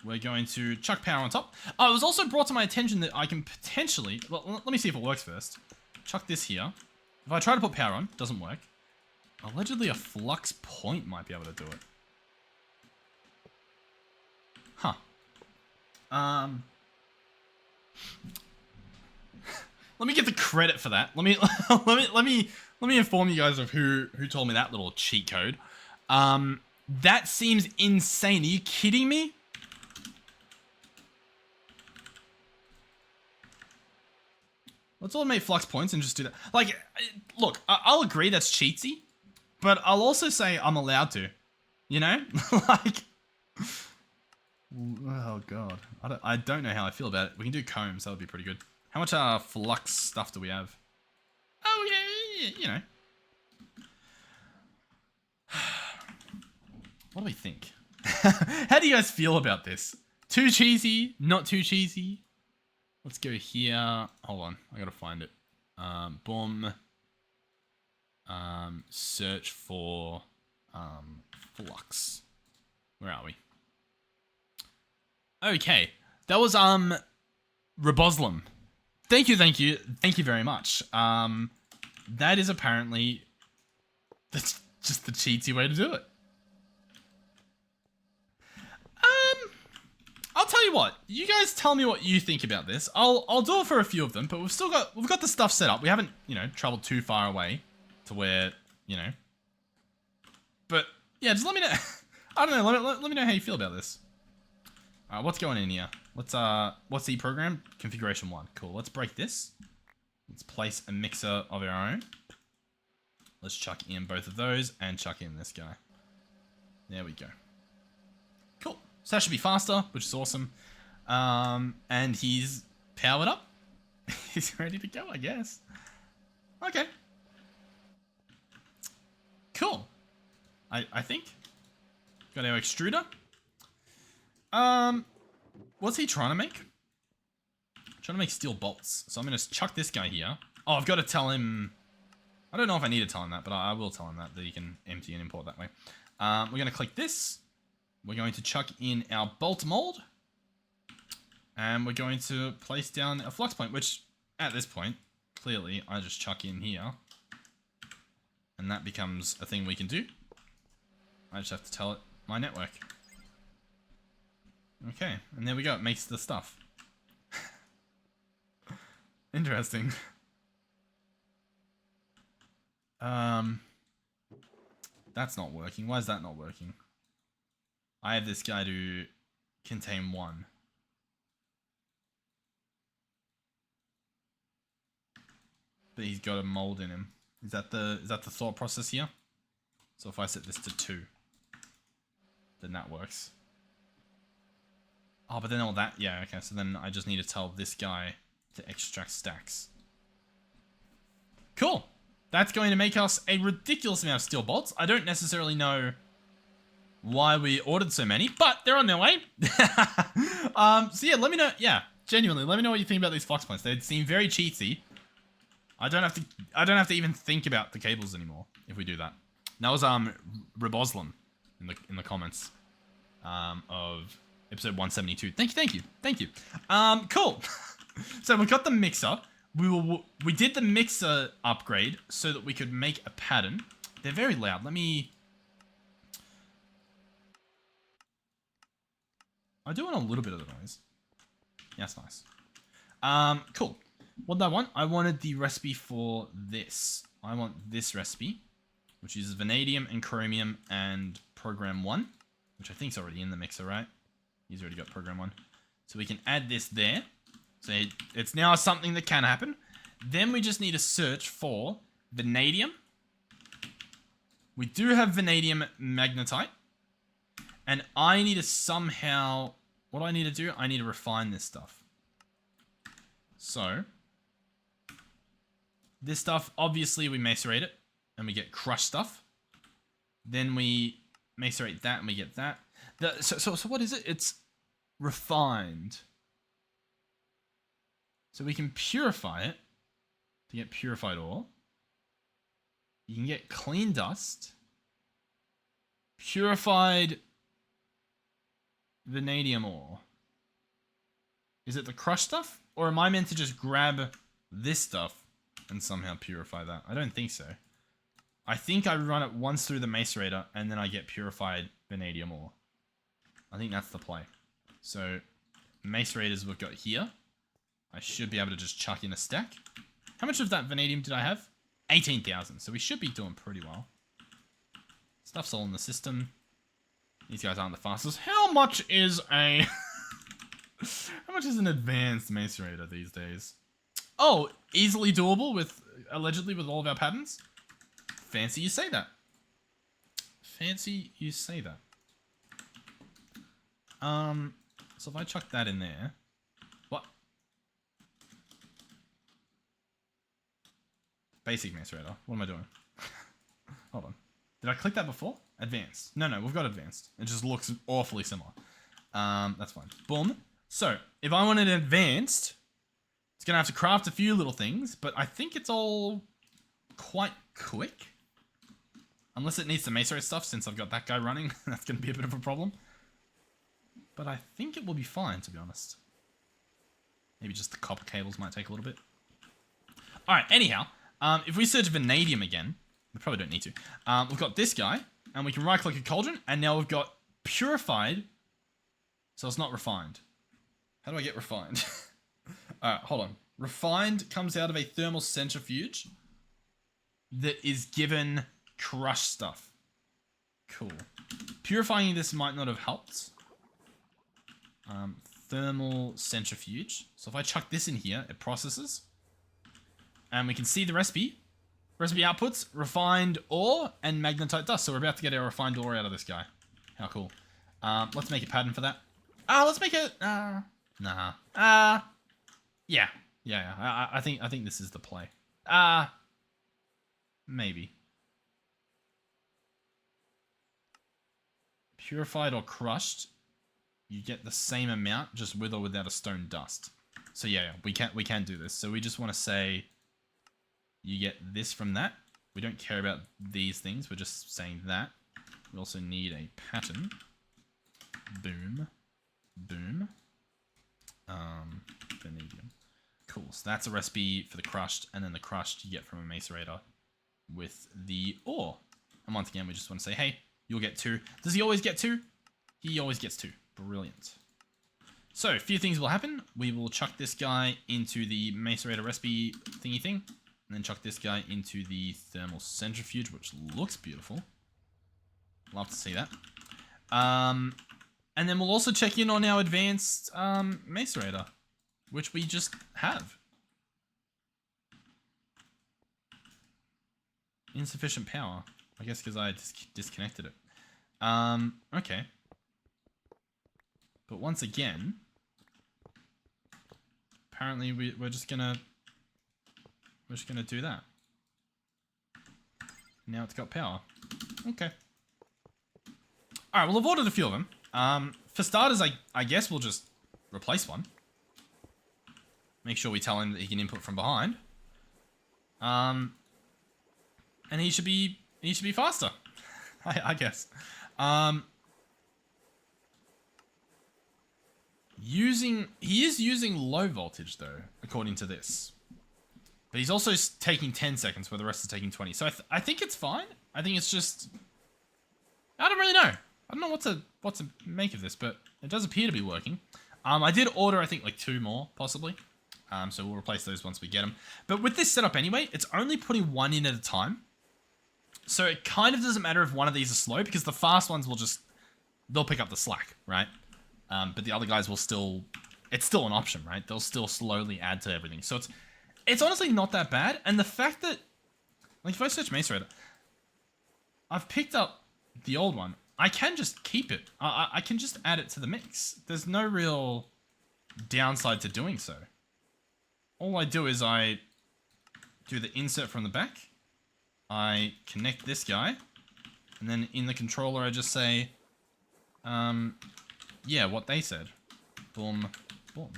We're going to chuck power on top. Oh, it was also brought to my attention that I can potentially... Well, let me see if it works first. Chuck this here. If I try to put power on, it doesn't work. Allegedly, a flux point might be able to do it. Huh. Let me get the credit for that. Let me inform you guys of who told me that little cheat code. That seems insane. Are you kidding me? Let's automate flux points and just do that. Like, look, I'll agree that's cheatsy, but I'll also say I'm allowed to. You know? Like... Oh, God. I don't know how I feel about it. We can do combs. That would be pretty good. How much flux stuff do we have? Oh, yeah, you know. What do we think? How do you guys feel about this? Too cheesy? Not too cheesy? Let's go here. Hold on. I gotta find it. Boom. Search for Flux. Where are we? Okay. That was Roboslim. Thank you very much. That is apparently that's just the cheatsy way to do it. I'll tell you what. You guys tell me what you think about this. I'll do it for a few of them, but we've got the stuff set up. We haven't, traveled too far away to where, But yeah, just let me know. I don't know. Let me know how you feel about this. What's going in here? What's the program? Configuration 1. Cool. Let's break this. Let's place a mixer of our own. Let's chuck in both of those and chuck in this guy. There we go. Cool. So that should be faster, which is awesome. And he's powered up. He's ready to go, I guess. Okay. Cool. I think. Got our extruder. What's he trying to make? Trying to make steel bolts. So I'm going to chuck this guy here. Oh, I've got to tell him... I don't know if I need to tell him that, but I will tell him that he can empty and import that way. We're going to click this. We're going to chuck in our bolt mold. And we're going to place down a flux point, which at this point, clearly, I just chuck in here. And that becomes a thing we can do. I just have to tell it my network. Okay, and there we go. It makes the stuff. Interesting. That's not working. Why is that not working? I have this guy to contain 1. But he's got a mold in him. Is that the thought process here? So if I set this to 2, then that works. Oh, but then all that, yeah, okay, so then I just need to tell this guy to extract stacks. Cool. That's going to make us a ridiculous amount of steel bolts. I don't necessarily know why we ordered so many, but they're on their way. So yeah, let me know, yeah, genuinely, let me know what you think about these flux points. They seem very cheatsy. I don't have to even think about the cables anymore if we do that. That was Roboslim in the comments of episode 172. Thank you. Cool. So we got the mixer. We did the mixer upgrade so that we could make a pattern. They're very loud. Let me... I do want a little bit of the noise. Yeah, that's nice. Cool. What did I want? I wanted the recipe for this. I want this recipe, which uses vanadium and chromium and program 1, which I think is already in the mixer, right? He's already got program 1. So we can add this there. So it's now something that can happen. Then we just need to search for vanadium. We do have vanadium magnetite. And I need to somehow... What do I need to do? I need to refine this stuff. So... This stuff, obviously we macerate it. And we get crushed stuff. Then we macerate that and we get that. So what is it? It's refined. So we can purify it to get purified ore. You can get clean dust. Purified vanadium ore. Is it the crushed stuff? Or am I meant to just grab this stuff and somehow purify that? I don't think so. I think I run it once through the macerator and then I get purified vanadium ore. I think that's the play. So, macerators we've got here. I should be able to just chuck in a stack. How much of that vanadium did I have? 18,000. So we should be doing pretty well. Stuff's all in the system. These guys aren't the fastest. How much is a... How much is an advanced macerator these days? Oh, easily doable with, allegedly, with all of our patterns? Fancy you say that. Fancy you say that. So if I chuck that in there... What? Basic macerator. What am I doing? Hold on. Did I click that before? Advanced. No, we've got advanced. It just looks awfully similar. That's fine. Boom. So, if I wanted advanced, it's going to have to craft a few little things, but I think it's all quite quick. Unless it needs the Mesa stuff, since I've got that guy running. That's going to be a bit of a problem. But I think it will be fine, to be honest. Maybe just the copper cables might take a little bit. Alright, anyhow. If we search Vanadium again, we probably don't need to. We've got this guy, and we can right-click a cauldron, and now we've got purified, so it's not refined. How do I get refined? Alright, hold on. Refined comes out of a thermal centrifuge that is given crushed stuff. Cool. Purifying this might not have helped. Thermal centrifuge. So if I chuck this in here, it processes. And we can see the recipe. Recipe outputs, refined ore, and magnetite dust. So we're about to get our refined ore out of this guy. How cool. Let's make a pattern for that. Let's make it... Nah. Yeah. I think this is the play. Maybe. Purified or crushed, you get the same amount, just with or without a stone dust. So yeah, we can do this. So we just want to say you get this from that. We don't care about these things. We're just saying that. We also need a pattern. Boom. Boom. Vanadium. Cool. So that's a recipe for the crushed, and then the crushed you get from a macerator with the ore. And once again, we just want to say, hey, you'll get 2. Does he always get 2? He always gets 2. Brilliant. So, a few things will happen. We will chuck this guy into the macerator recipe thingy thing. And then chuck this guy into the thermal centrifuge, which looks beautiful. Love to see that. And then we'll also check in on our advanced macerator, which we just have. Insufficient power. I guess because I disconnected it. Okay. But once again, apparently we're just gonna do that. Now it's got power. Okay. Alright, well I've ordered a few of them. For starters, I guess we'll just replace one. Make sure we tell him that he can input from behind. And he should be faster. I guess. He is using low voltage though, according to this. But he's also taking 10 seconds where the rest is taking 20. So I think it's fine. I think it's just... I don't really know. I don't know what to make of this, but it does appear to be working. I did order, I think, like 2 more, possibly. So we'll replace those once we get them. But with this setup anyway, it's only putting 1 in at a time. So it kind of doesn't matter if one of these are slow, because the fast ones will they'll pick up the slack, right? But the other guys will still... It's still an option, right? They'll still slowly add to everything. So it's honestly not that bad. And the fact that... Like, if I search macerator, I've picked up the old one. I can just keep it. I can just add it to the mix. There's no real downside to doing so. All I do is I do the insert from the back. I connect this guy. And then in the controller, I just say... yeah, what they said. Boom, boom.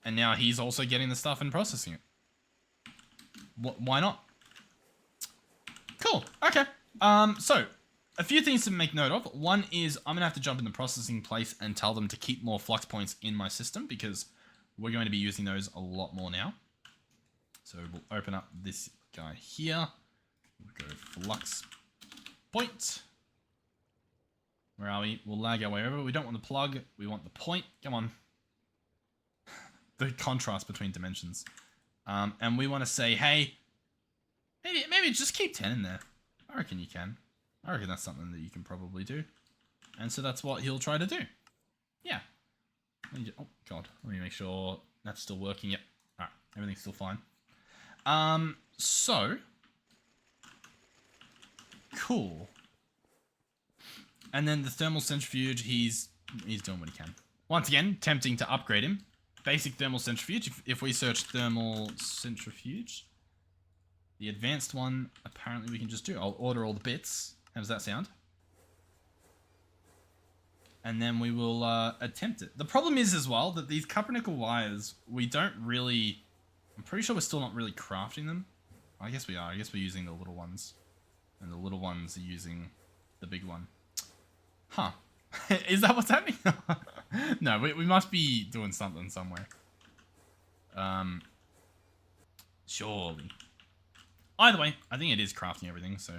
And now he's also getting the stuff and processing it. Why not? Cool. Okay. So, a few things to make note of. One is I'm going to have to jump in the processing place and tell them to keep more flux points in my system, because we're going to be using those a lot more now. So we'll open up this guy here. We'll go flux point. Where are we? We'll lag our way over. We don't want the plug. We want the point. Come on. The contrast between dimensions. And we want to say, hey, maybe just keep 10 in there. I reckon you can. I reckon that's something that you can probably do. And so that's what he'll try to do. Yeah. Oh, God. Let me make sure that's still working. Yep. Alright. Everything's still fine. So. Cool. And then the thermal centrifuge, he's doing what he can. Once again, tempting to upgrade him. Basic thermal centrifuge. If we search thermal centrifuge, the advanced one, apparently we can just do. I'll order all the bits. How does that sound? and then we will attempt it. The problem is as well that these copper nickel wires, we don't really... I'm pretty sure we're still not really crafting them. I guess we are. I guess we're using the little ones. And the little ones are using the big one. Huh. Is that what's happening? No, we must be doing something somewhere. Surely. Either way, I think it is crafting everything, so...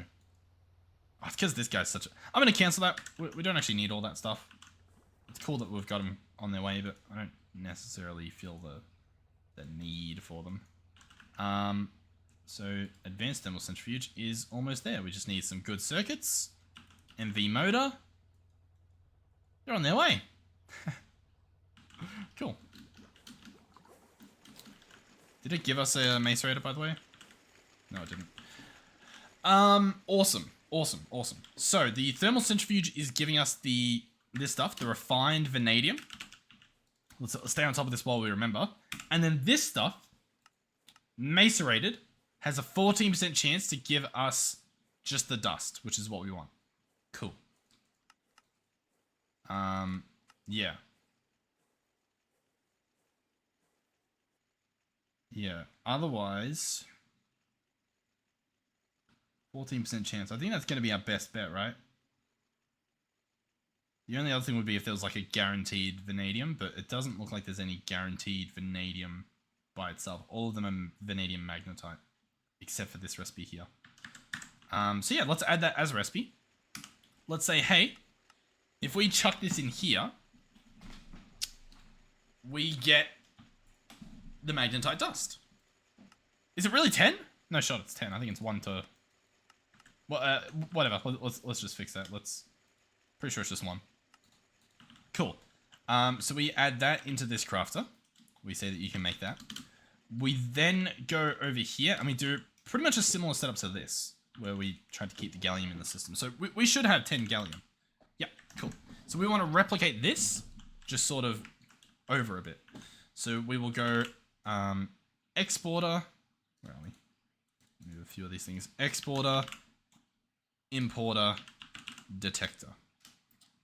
Oh, it's because this guy's such a... I'm going to cancel that. We don't actually need all that stuff. It's cool that we've got them on their way, but I don't necessarily feel the need for them. So, Advanced Thermal Centrifuge is almost there. We just need some good circuits. MV motor. They're on their way. Cool. Did it give us a macerator, by the way? No, it didn't. Awesome. So, the thermal centrifuge is giving us this stuff, the refined vanadium. Let's stay on top of this while we remember. And then this stuff, macerated, has a 14% chance to give us just the dust, which is what we want. Cool. Yeah. Yeah, otherwise... 14% chance. I think that's going to be our best bet, right? The only other thing would be if there was like a guaranteed vanadium, but it doesn't look like there's any guaranteed vanadium by itself. All of them are vanadium magnetite, except for this recipe here. So yeah, let's add that as a recipe. Let's say, hey, if we chuck this in here, we get the magnetite dust. Is it really 10? No shot, it's 10. I think it's 1 to... Well, whatever. Let's just fix that. Pretty sure it's just 1. Cool. So we add that into this crafter. We say that you can make that. We then go over here and we do pretty much a similar setup to this, where we try to keep the gallium in the system. So we should have 10 gallium. Yeah, cool. So we want to replicate this, just sort of over a bit. So we will go exporter. Where are we? Move a few of these things. Exporter, importer, detector.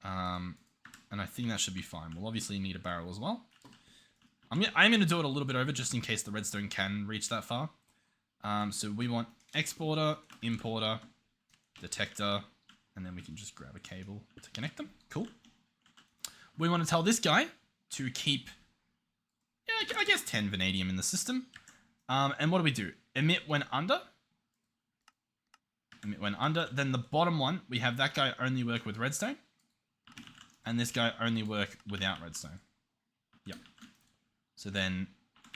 And I think that should be fine. We'll obviously need a barrel as well. I'm going to do it a little bit over just in case the redstone can reach that far. So we want exporter, importer, detector, and then we can just grab a cable to connect them. Cool. We want to tell this guy to keep, yeah, I guess 10 vanadium in the system. And what do? Emit when under. Emit when under. Then the bottom one, we have that guy only work with redstone. And this guy only work without redstone. Yep. So then,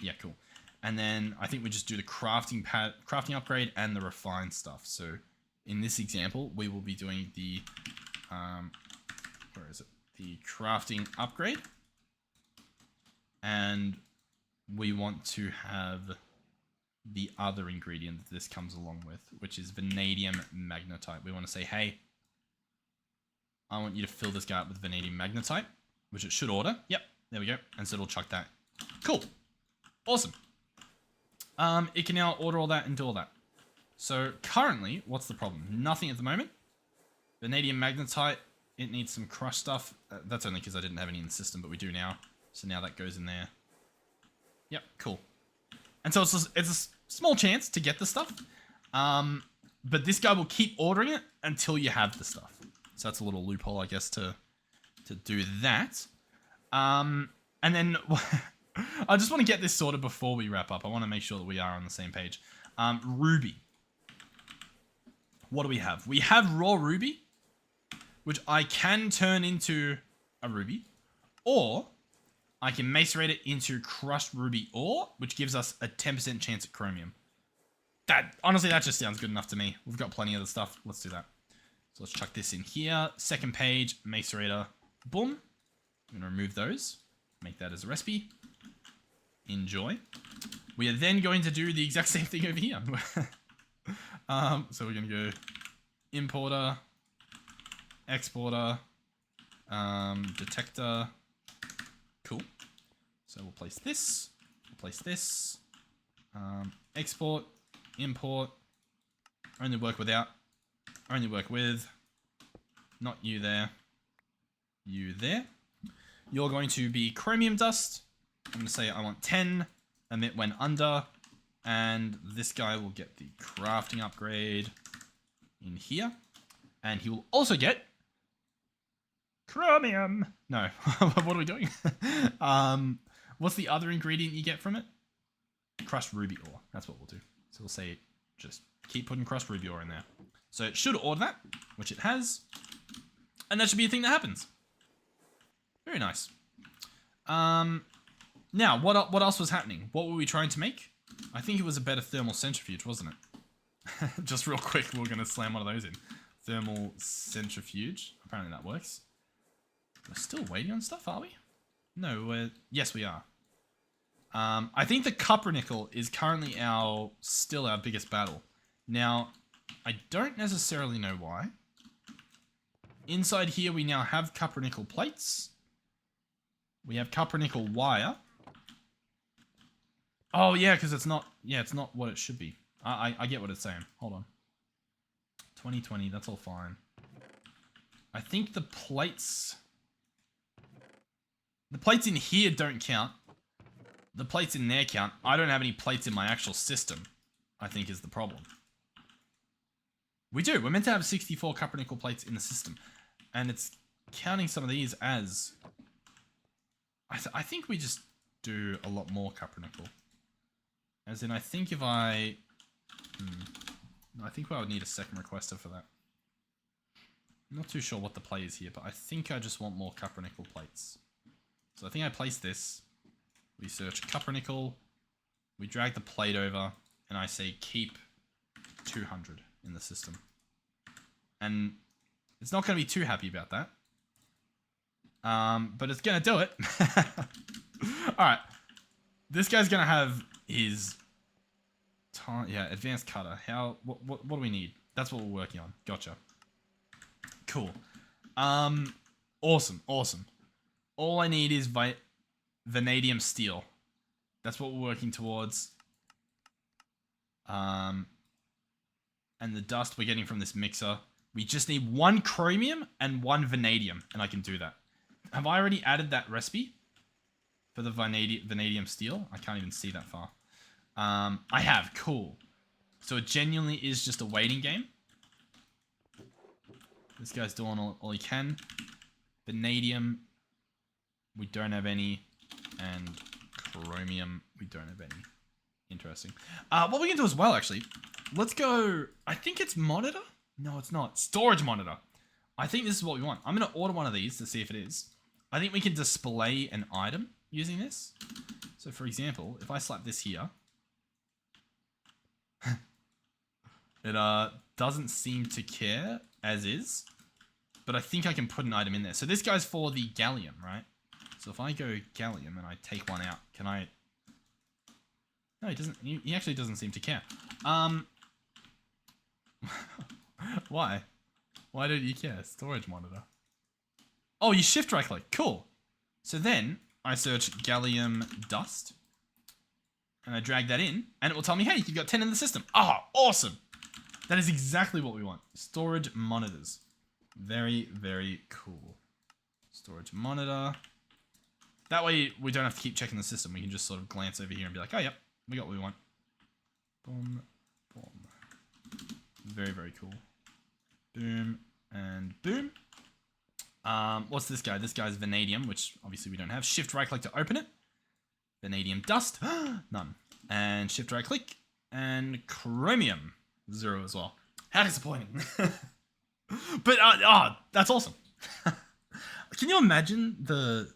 yeah, cool. And then I think we just do the crafting upgrade and the refined stuff. So in this example, we will be doing the, where is it? The crafting upgrade. And we want to have the other ingredient that this comes along with, which is vanadium magnetite. We want to say, hey, I want you to fill this guy up with vanadium magnetite, which it should order. Yep, there we go. And so it'll chuck that. Cool. Awesome. It can now order all that and do all that. So currently, what's the problem? Nothing at the moment. Vanadium magnetite, it needs some crushed stuff. That's only because I didn't have any in the system, but we do now. So now that goes in there. Yep, cool. And so it's a small chance to get the stuff. But this guy will keep ordering it until you have the stuff. So that's a little loophole, I guess, to do that. And then I just want to get this sorted before we wrap up. I want to make sure that we are on the same page. Ruby. What do we have? We have raw ruby, which I can turn into a ruby, or I can macerate it into crushed ruby ore, which gives us a 10% chance at chromium. Honestly, that just sounds good enough to me. We've got plenty of the stuff. Let's do that. So let's chuck this in here. Second page, macerator, boom. I'm going to remove those. Make that as a recipe. Enjoy. We are then going to do the exact same thing over here. So we're going to go importer, exporter, detector. Cool. So we'll place this. We'll place this. Export, import. Only work without. Only work with. Not you there. you there. You're going to be chromium dust. I'm going to say I want 10, emit when under, and this guy will get the crafting upgrade in here. And he will also get chromium. No, what are we doing? What's the other ingredient you get from it? Crushed ruby ore. That's what we'll do. So we'll say just keep putting crushed ruby ore in there. So it should order that, which it has. And that should be a thing that happens. Very nice. Now, what else was happening? What were we trying to make? I think it was a better thermal centrifuge, wasn't it? Just real quick, we're going to slam one of those in. Thermal centrifuge. Apparently that works. We're still waiting on stuff, are we? No, yes, we are. I think the cupronickel is currently still our biggest battle. Now, I don't necessarily know why. Inside here, we now have cupronickel plates. We have cupronickel wire. Oh, yeah, because it's not what it should be. I get what it's saying. Hold on. 2020, that's all fine. I think the plates in here don't count. The plates in there count. I don't have any plates in my actual system, I think is the problem. We do. We're meant to have 64 cupronickel plates in the system. And it's counting some of these as... I think we just do a lot more cupronickel. As in, I think if I... I think I would need a second requester for that. I'm not too sure what the play is here, but I think I just want more cupronickel plates. So I think I place this. We search cupronickel. We drag the plate over, and I say keep 200 in the system. And it's not going to be too happy about that. But it's going to do it. Alright. This guy's going to have his... advanced cutter. What do we need? That's what we're working on. Gotcha. Cool. Awesome. All I need is vanadium steel. That's what we're working towards. And the dust we're getting from this mixer. We just need 1 chromium and 1 vanadium, and I can do that. Have I already added that recipe for the vanadium steel? I can't even see that far. I have. Cool. So it genuinely is just a waiting game. This guy's doing all he can. Vanadium, we don't have any. And chromium, we don't have any. Interesting. What we can do as well, actually, let's go... I think it's monitor? No, it's not. Storage monitor. I think this is what we want. I'm going to order one of these to see if it is. I think we can display an item using this. So, for example, if I slap this here... it doesn't seem to care as is, but I think I can put an item in there. So this guy's for the gallium, right? So if I go gallium and I take one out, can I... No, he doesn't. He actually doesn't seem to care. Why? Why don't you care? Storage monitor. Oh, you shift right click. Cool. So then I search gallium dust. And I drag that in, and it will tell me, hey, you've got 10 in the system. Ah, awesome. That is exactly what we want. Storage monitors. Very, very cool. Storage monitor. That way, we don't have to keep checking the system. We can just sort of glance over here and be like, oh, yep, we got what we want. Boom, boom. Very, very cool. Boom, and boom. What's this guy? This guy's vanadium, which obviously we don't have. Shift right click to open it. Vanadium dust. None. And shift right click. And chromium. 0 as well. How disappointing. But, that's awesome. Can you imagine the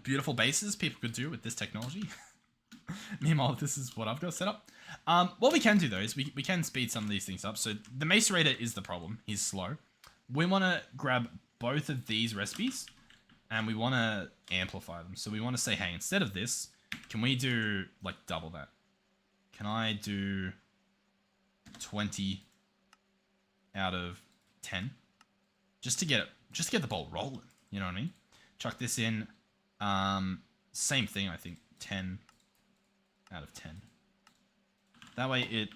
beautiful bases people could do with this technology? Meanwhile, this is what I've got set up. What we can do, though, is we can speed some of these things up. So the macerator is the problem. He's slow. We want to grab both of these recipes, and we want to amplify them. So we want to say, hey, instead of this, can we do, like, double that? Can I do 20 out of 10? Just to get the ball rolling. You know what I mean? Chuck this in. Same thing, I think. 10 out of 10. That way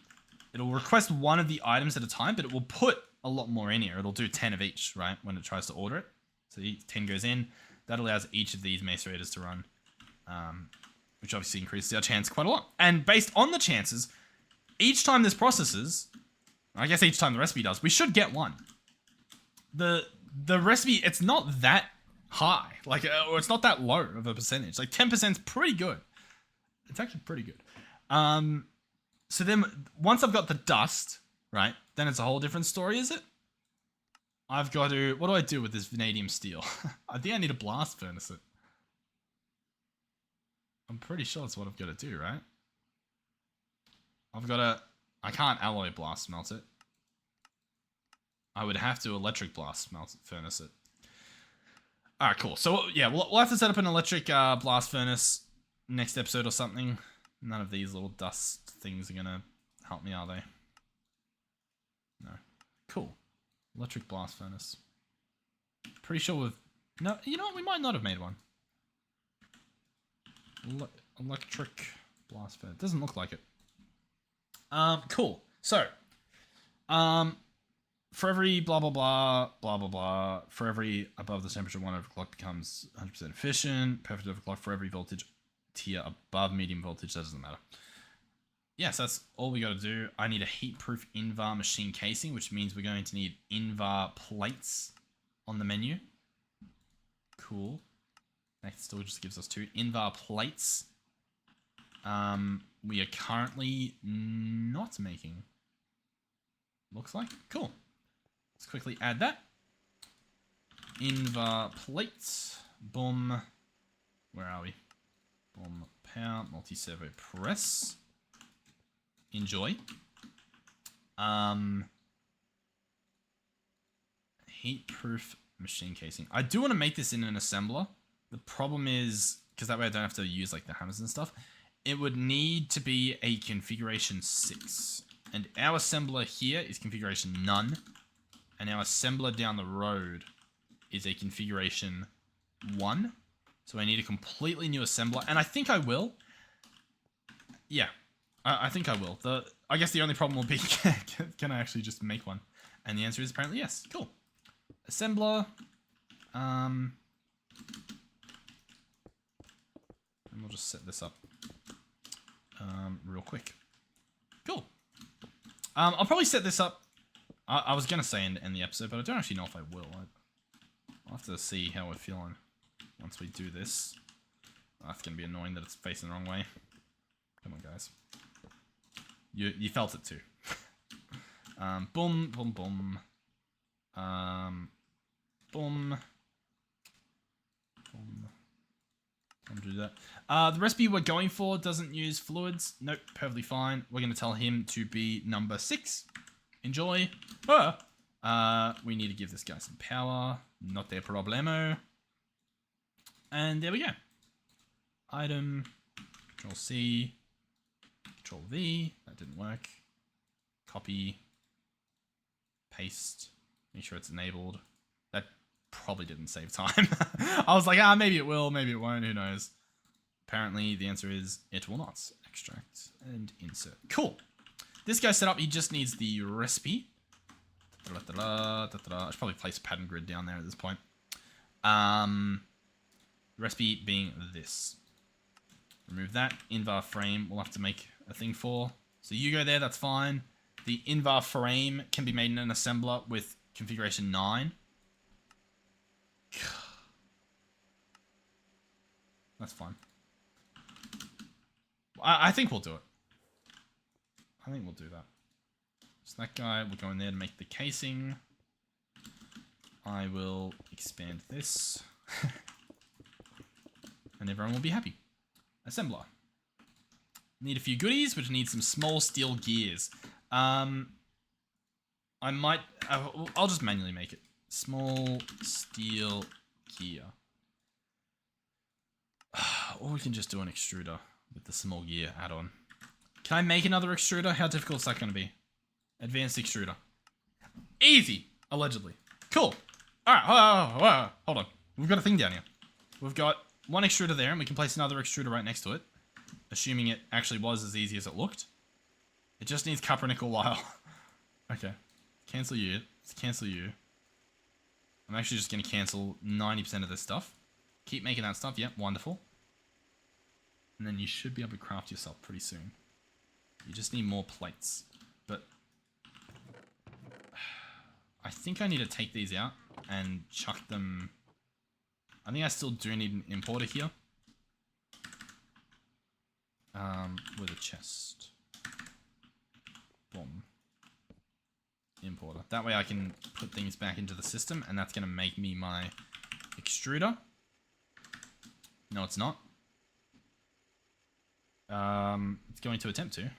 it'll request one of the items at a time, but it will put a lot more in here. It'll do 10 of each, right? When it tries to order it. So 10 goes in. That allows each of these macerators to run, which obviously increases our chance quite a lot. And based on the chances, each time this processes, I guess each time the recipe does, we should get one. The recipe, it's not that high, like, or it's not that low of a percentage. Like 10% is pretty good. It's actually pretty good. So then once I've got the dust, right, then it's a whole different story, is it? I've got to, what do I do with this vanadium steel? I think I need to blast furnace it. I'm pretty sure that's what I've got to do, right? I've got to, I can't alloy blast smelt it. I would have to electric blast furnace it. Alright, cool. So, yeah, we'll have to set up an electric blast furnace next episode or something. None of these little dust things are going to help me, are they? No. Cool. Electric blast furnace. Pretty sure we've... No, you know what? We might not have made one. Electric blast furnace. Doesn't look like it. Cool. So, for every blah, blah, blah, blah, blah, blah, for every above the temperature 1 overclock becomes 100% efficient. Perfect overclock for every voltage tier above medium voltage. That doesn't matter. Yes, that's all we got to do. I need a heat-proof Invar machine casing, which means we're going to need Invar plates on the menu. Cool. That still just gives us 2 Invar plates. We are currently not making. Looks like. Cool. Let's quickly add that. Invar plates. Boom. Where are we? Boom. Power. Multi-servo press. Enjoy. Heat-proof machine casing. I do want to make this in an assembler. The problem is, because that way I don't have to use like the hammers and stuff, it would need to be a configuration 6. And our assembler here is configuration none. And our assembler down the road is a configuration 1. So I need a completely new assembler. And I think I will. Yeah. I think I will. I guess the only problem will be, can I actually just make one? And the answer is apparently yes. Cool. Assembler. And we'll just set this up real quick. Cool. I'll probably set this up. I was going to say in the episode, but I don't actually know if I will. I'll have to see how we're feeling once we do this. That's going to be annoying that it's facing the wrong way. Come on, guys. You felt it too. Boom, boom, boom. Boom. Boom. I'll do that. The recipe we're going for doesn't use fluids. Nope, perfectly fine. We're going to tell him to be number 6. Enjoy. We need to give this guy some power. Not their problemo. And there we go. Item. Control C. Control V. That didn't work. Copy. Paste. Make sure it's enabled. That probably didn't save time. I was like, maybe it will, maybe it won't, who knows. Apparently the answer is it will not. Extract and insert. Cool. This guy's set up, he just needs the recipe. I should probably place a pattern grid down there at this point. Recipe being this. Remove that. Invar frame we'll have to make a thing for. So you go there, that's fine. The Invar frame can be made in an assembler with configuration 9. That's fine. I think we'll do it. I think we'll do that. So that guy will go in there to make the casing. I will expand this. And everyone will be happy. Assembler. Need a few goodies, which need some small steel gears. I might... I'll just manually make it. Small steel gear. Or we can just do an extruder with the small gear add-on. Can I make another extruder? How difficult is that going to be? Advanced extruder. Easy! Allegedly. Cool. Alright, hold on. We've got a thing down here. We've got one extruder there, and we can place another extruder right next to it. Assuming it actually was as easy as it looked. It just needs copper nickel wire. Okay. Cancel you. Let's cancel you. I'm actually just going to cancel 90% of this stuff. Keep making that stuff. Yep, wonderful. And then you should be able to craft yourself pretty soon. You just need more plates. But I think I need to take these out and chuck them. I think I still do need an importer here. With a chest. Boom. Importer. That way I can put things back into the system, and that's going to make me my extruder. No, it's not. It's going to attempt to.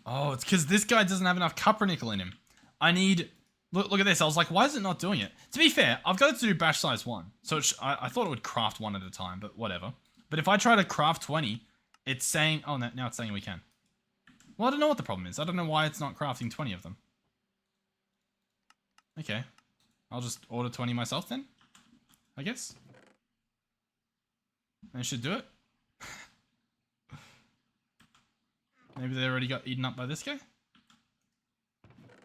Oh, it's because this guy doesn't have enough copper nickel in him. I need... Look at this. I was like, why is it not doing it? To be fair, I've got it to do batch size 1. So I thought it would craft 1 at a time, but whatever. But if I try to craft 20, it's saying... Oh, no, now it's saying we can. Well, I don't know what the problem is. I don't know why it's not crafting 20 of them. Okay. I'll just order 20 myself then, I guess. And it should do it. Maybe they already got eaten up by this guy?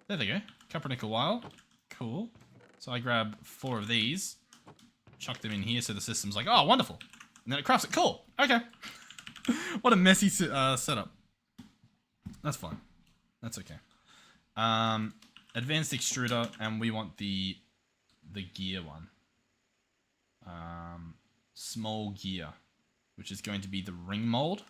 There they go. Copper nickel wire. Cool. So I grab 4 of these. Chuck them in here so the system's like, oh, wonderful. And then it crafts it. Cool. Okay. What a messy setup. That's fine. That's okay. Advanced extruder, and we want the gear one. Small gear, which is going to be the ring mold.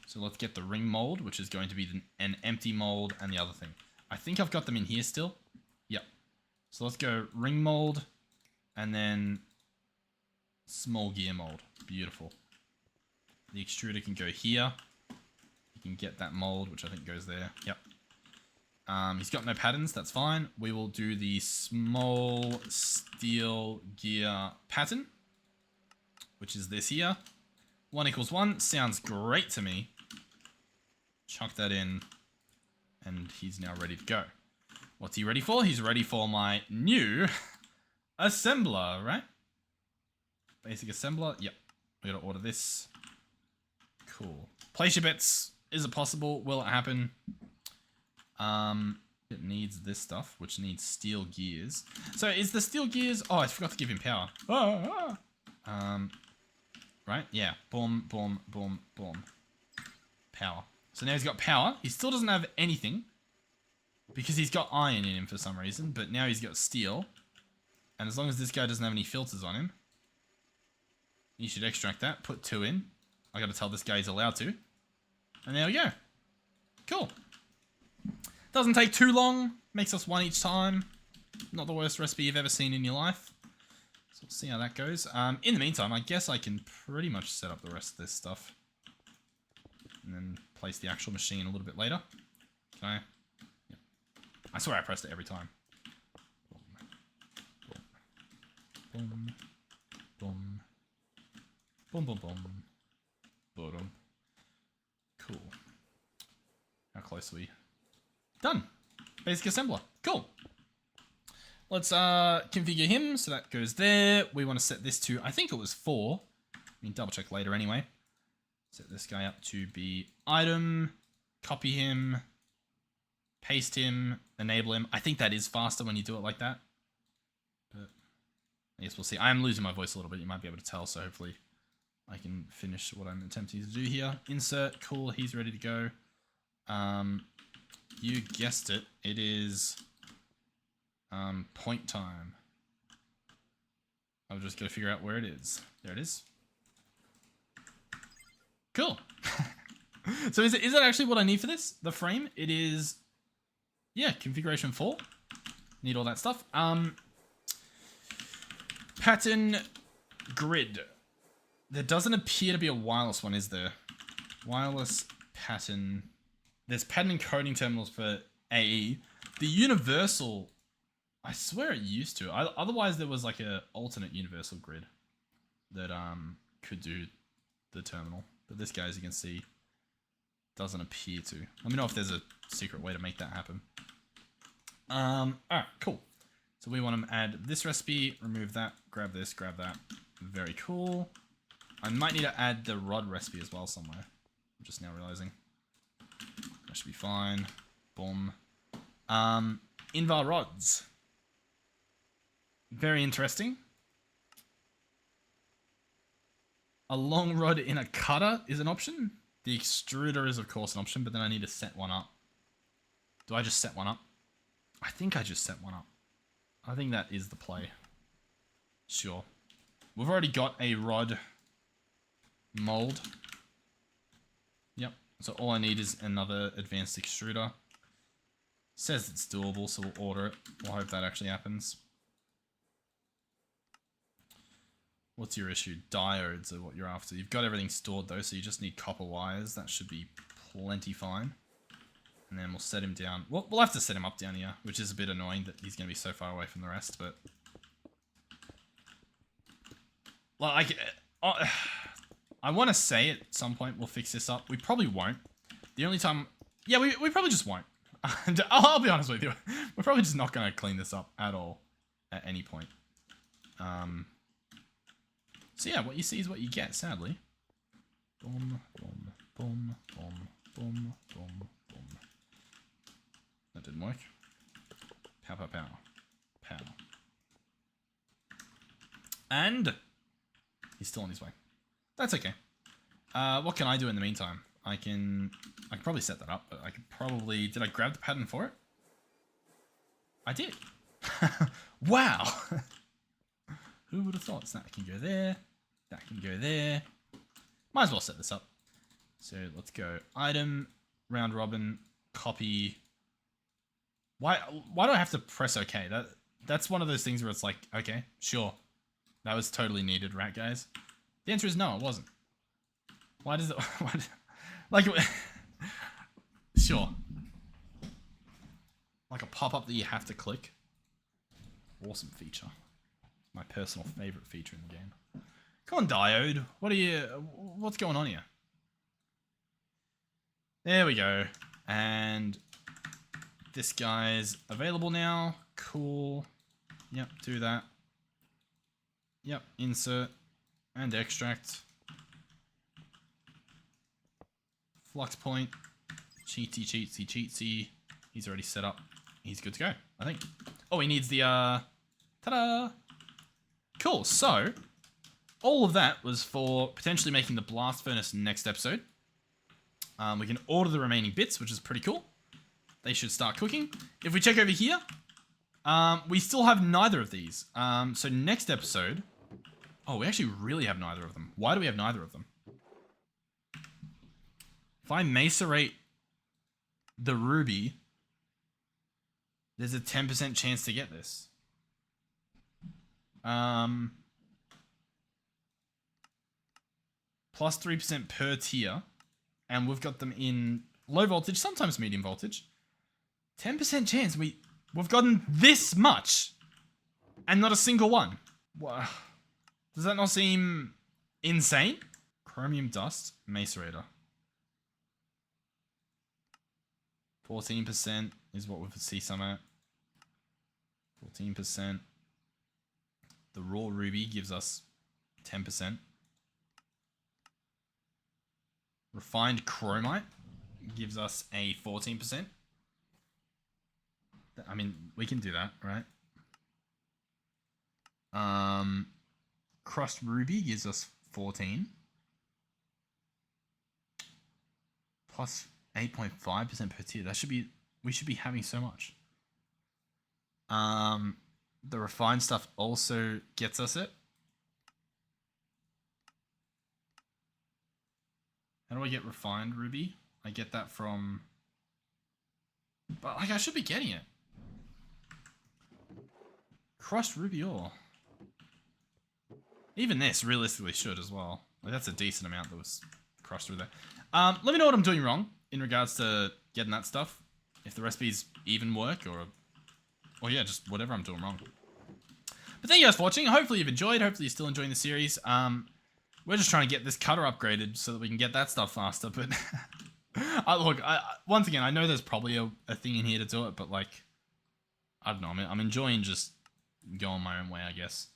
So let's get the ring mold, which is going to be an empty mold and the other thing. I think I've got them in here still. Yep. So let's go ring mold and then small gear mold. Beautiful. The extruder can go here. You can get that mold, which I think goes there. Yep. He's got no patterns. That's fine. We will do the small steel gear pattern, which is this here. 1 = 1. Sounds great to me. Chuck that in, and he's now ready to go. What's he ready for? He's ready for my new assembler, right? Basic assembler. Yep. We gotta order this. Cool. Place your bets. Is it possible? Will it happen? It needs this stuff, which needs steel gears. So is the steel gears... Oh, I forgot to give him power. Right? Yeah. Boom, boom, boom, boom. Power. So now he's got power. He still doesn't have anything because he's got iron in him for some reason, but now he's got steel. And as long as this guy doesn't have any filters on him, you should extract that. Put 2 in. I gotta tell this guy he's allowed to. And there we go. Cool. Doesn't take too long. Makes us 1 each time. Not the worst recipe you've ever seen in your life. So we'll see how that goes. In the meantime, I guess I can pretty much set up the rest of this stuff. And then place the actual machine a little bit later. Can I? Yep. I swear I pressed it every time. Boom. Boom. Boom. Boom, boom, boom. Boom. Cool. How close are we? Done. Basic assembler. Cool. Let's configure him. So that goes there. We want to set this to, I think it was 4. I mean, double check later anyway. Set this guy up to be item. Copy him. Paste him. Enable him. I think that is faster when you do it like that. But I guess we'll see. I am losing my voice a little bit. You might be able to tell. So hopefully I can finish what I'm attempting to do here. Insert. Cool. He's ready to go. You guessed it. It is point time. I've just got to figure out where it is. There it is. Cool. So is it actually what I need for this? The frame? It is... Yeah, configuration 4. Need all that stuff. Pattern grid. There doesn't appear to be a wireless one, is there? Wireless pattern... There's pattern encoding terminals for AE. The universal, I swear it used to. Otherwise, there was like a alternate universal grid that could do the terminal. But this guy, as you can see, doesn't appear to. Let me know if there's a secret way to make that happen. Alright, cool. So we want to add this recipe, remove that, grab this, grab that. Very cool. I might need to add the rod recipe as well somewhere. I'm just now realizing. That should be fine. Boom. Invar rods. Very interesting. A long rod in a cutter is an option. The extruder is, of course, an option, but then I need to set one up. Do I just set one up? I think I just set one up. I think that is the play. Sure. We've already got a rod mold. Yep. So all I need is another advanced extruder. Says it's doable, so we'll order it. We'll hope that actually happens. What's your issue? Diodes are what you're after. You've got everything stored though, so you just need copper wires. That should be plenty fine. And then we'll set him down. We'll have to set him up down here, which is a bit annoying that he's going to be so far away from the rest, but... Like, I want to say at some point we'll fix this up. We probably won't. The only time... Yeah, we probably just won't. I'll be honest with you. We're probably just not going to clean this up at all at any point. So yeah, what you see is what you get, sadly. Boom, boom, boom, boom, boom, boom, boom. That didn't work. Pow, pow, pow. Pow. And he's still on his way. That's okay. What can I do in the meantime? I can probably set that up, but I could probably... Did I grab the pattern for it? I did. Wow. Who would have thought? So that can go there. That can go there. Might as well set this up. So let's go. Item, round robin, copy. Why do I have to press OK? That's one of those things where it's like, okay, sure. That was totally needed, right, guys? The answer is no, it wasn't. Why does it... like, sure. Like a pop-up that you have to click. Awesome feature. My personal favorite feature in the game. Come on, Diode. What's going on here? There we go. And this guy's available now. Cool. Yep, do that. Yep, insert and extract. Flux point. Cheatsy, cheatsy, cheatsy. He's already set up. He's good to go, I think. Oh, he needs the, ta-da! Cool, so, all of that was for potentially making the blast furnace next episode. We can order the remaining bits, which is pretty cool. They should start cooking. If we check over here, we still have neither of these. So next episode... Oh, we actually really have neither of them. Why do we have neither of them? If I macerate the ruby, there's a 10% chance to get this. Plus 3% per tier. And we've got them in low voltage, sometimes medium voltage. 10% chance we've gotten this much. And not a single one. Wow. Does that not seem insane? Chromium dust, macerator. 14% is what we see some at. 14%. The raw ruby gives us 10%. Refined chromite gives us a 14%. I mean, we can do that, right? Crushed ruby gives us 14. Plus 8.5% per tier. That should be... We should be having so much. The refined stuff also gets us it. How do I get refined ruby? I get that from... But, like, I should be getting it. Crushed ruby ore. Even this, realistically, should as well. Like, that's a decent amount that was crushed through there. Let me know what I'm doing wrong in regards to getting that stuff. If the recipes even work, or yeah, just whatever I'm doing wrong. But thank you guys for watching. Hopefully you've enjoyed. Hopefully you're still enjoying the series. We're just trying to get this cutter upgraded so that we can get that stuff faster. But look, once again, I know there's probably a thing in here to do it, but like, I don't know. I'm enjoying just going my own way, I guess.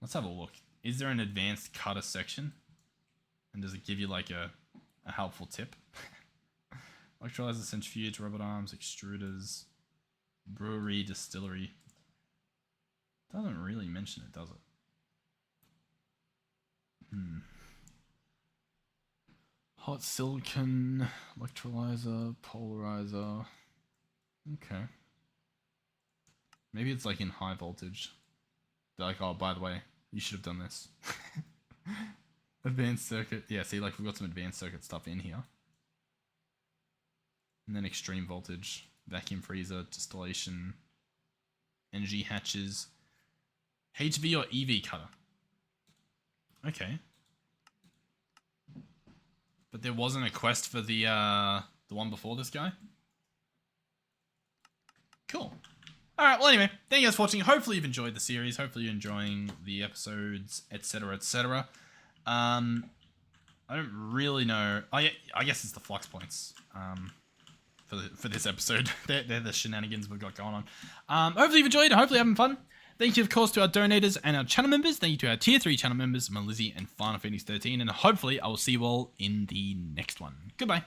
Let's have a look. Is there an advanced cutter section? And does it give you like a helpful tip? Electrolyzer, centrifuge, robot arms, extruders, brewery, distillery. Doesn't really mention it, does it? Hot silicon, electrolyzer, polarizer. Okay. Maybe it's like in high voltage. They're like, oh, by the way, you should have done this. Advanced circuit. Yeah, see, like we've got some advanced circuit stuff in here. And then extreme voltage, vacuum freezer, distillation, energy hatches, HV or EV cutter. Okay. But there wasn't a quest for the one before this guy? Cool. Alright, well anyway, thank you guys for watching. Hopefully you've enjoyed the series. Hopefully you're enjoying the episodes, etc, etc. I don't really know. I guess it's the flux points for this episode. They're the shenanigans we've got going on. Hopefully you've enjoyed. Hopefully you're having fun. Thank you, of course, to our donators and our channel members. Thank you to our Tier 3 channel members, Melizzy and Final Phoenix 13. And hopefully I will see you all in the next one. Goodbye.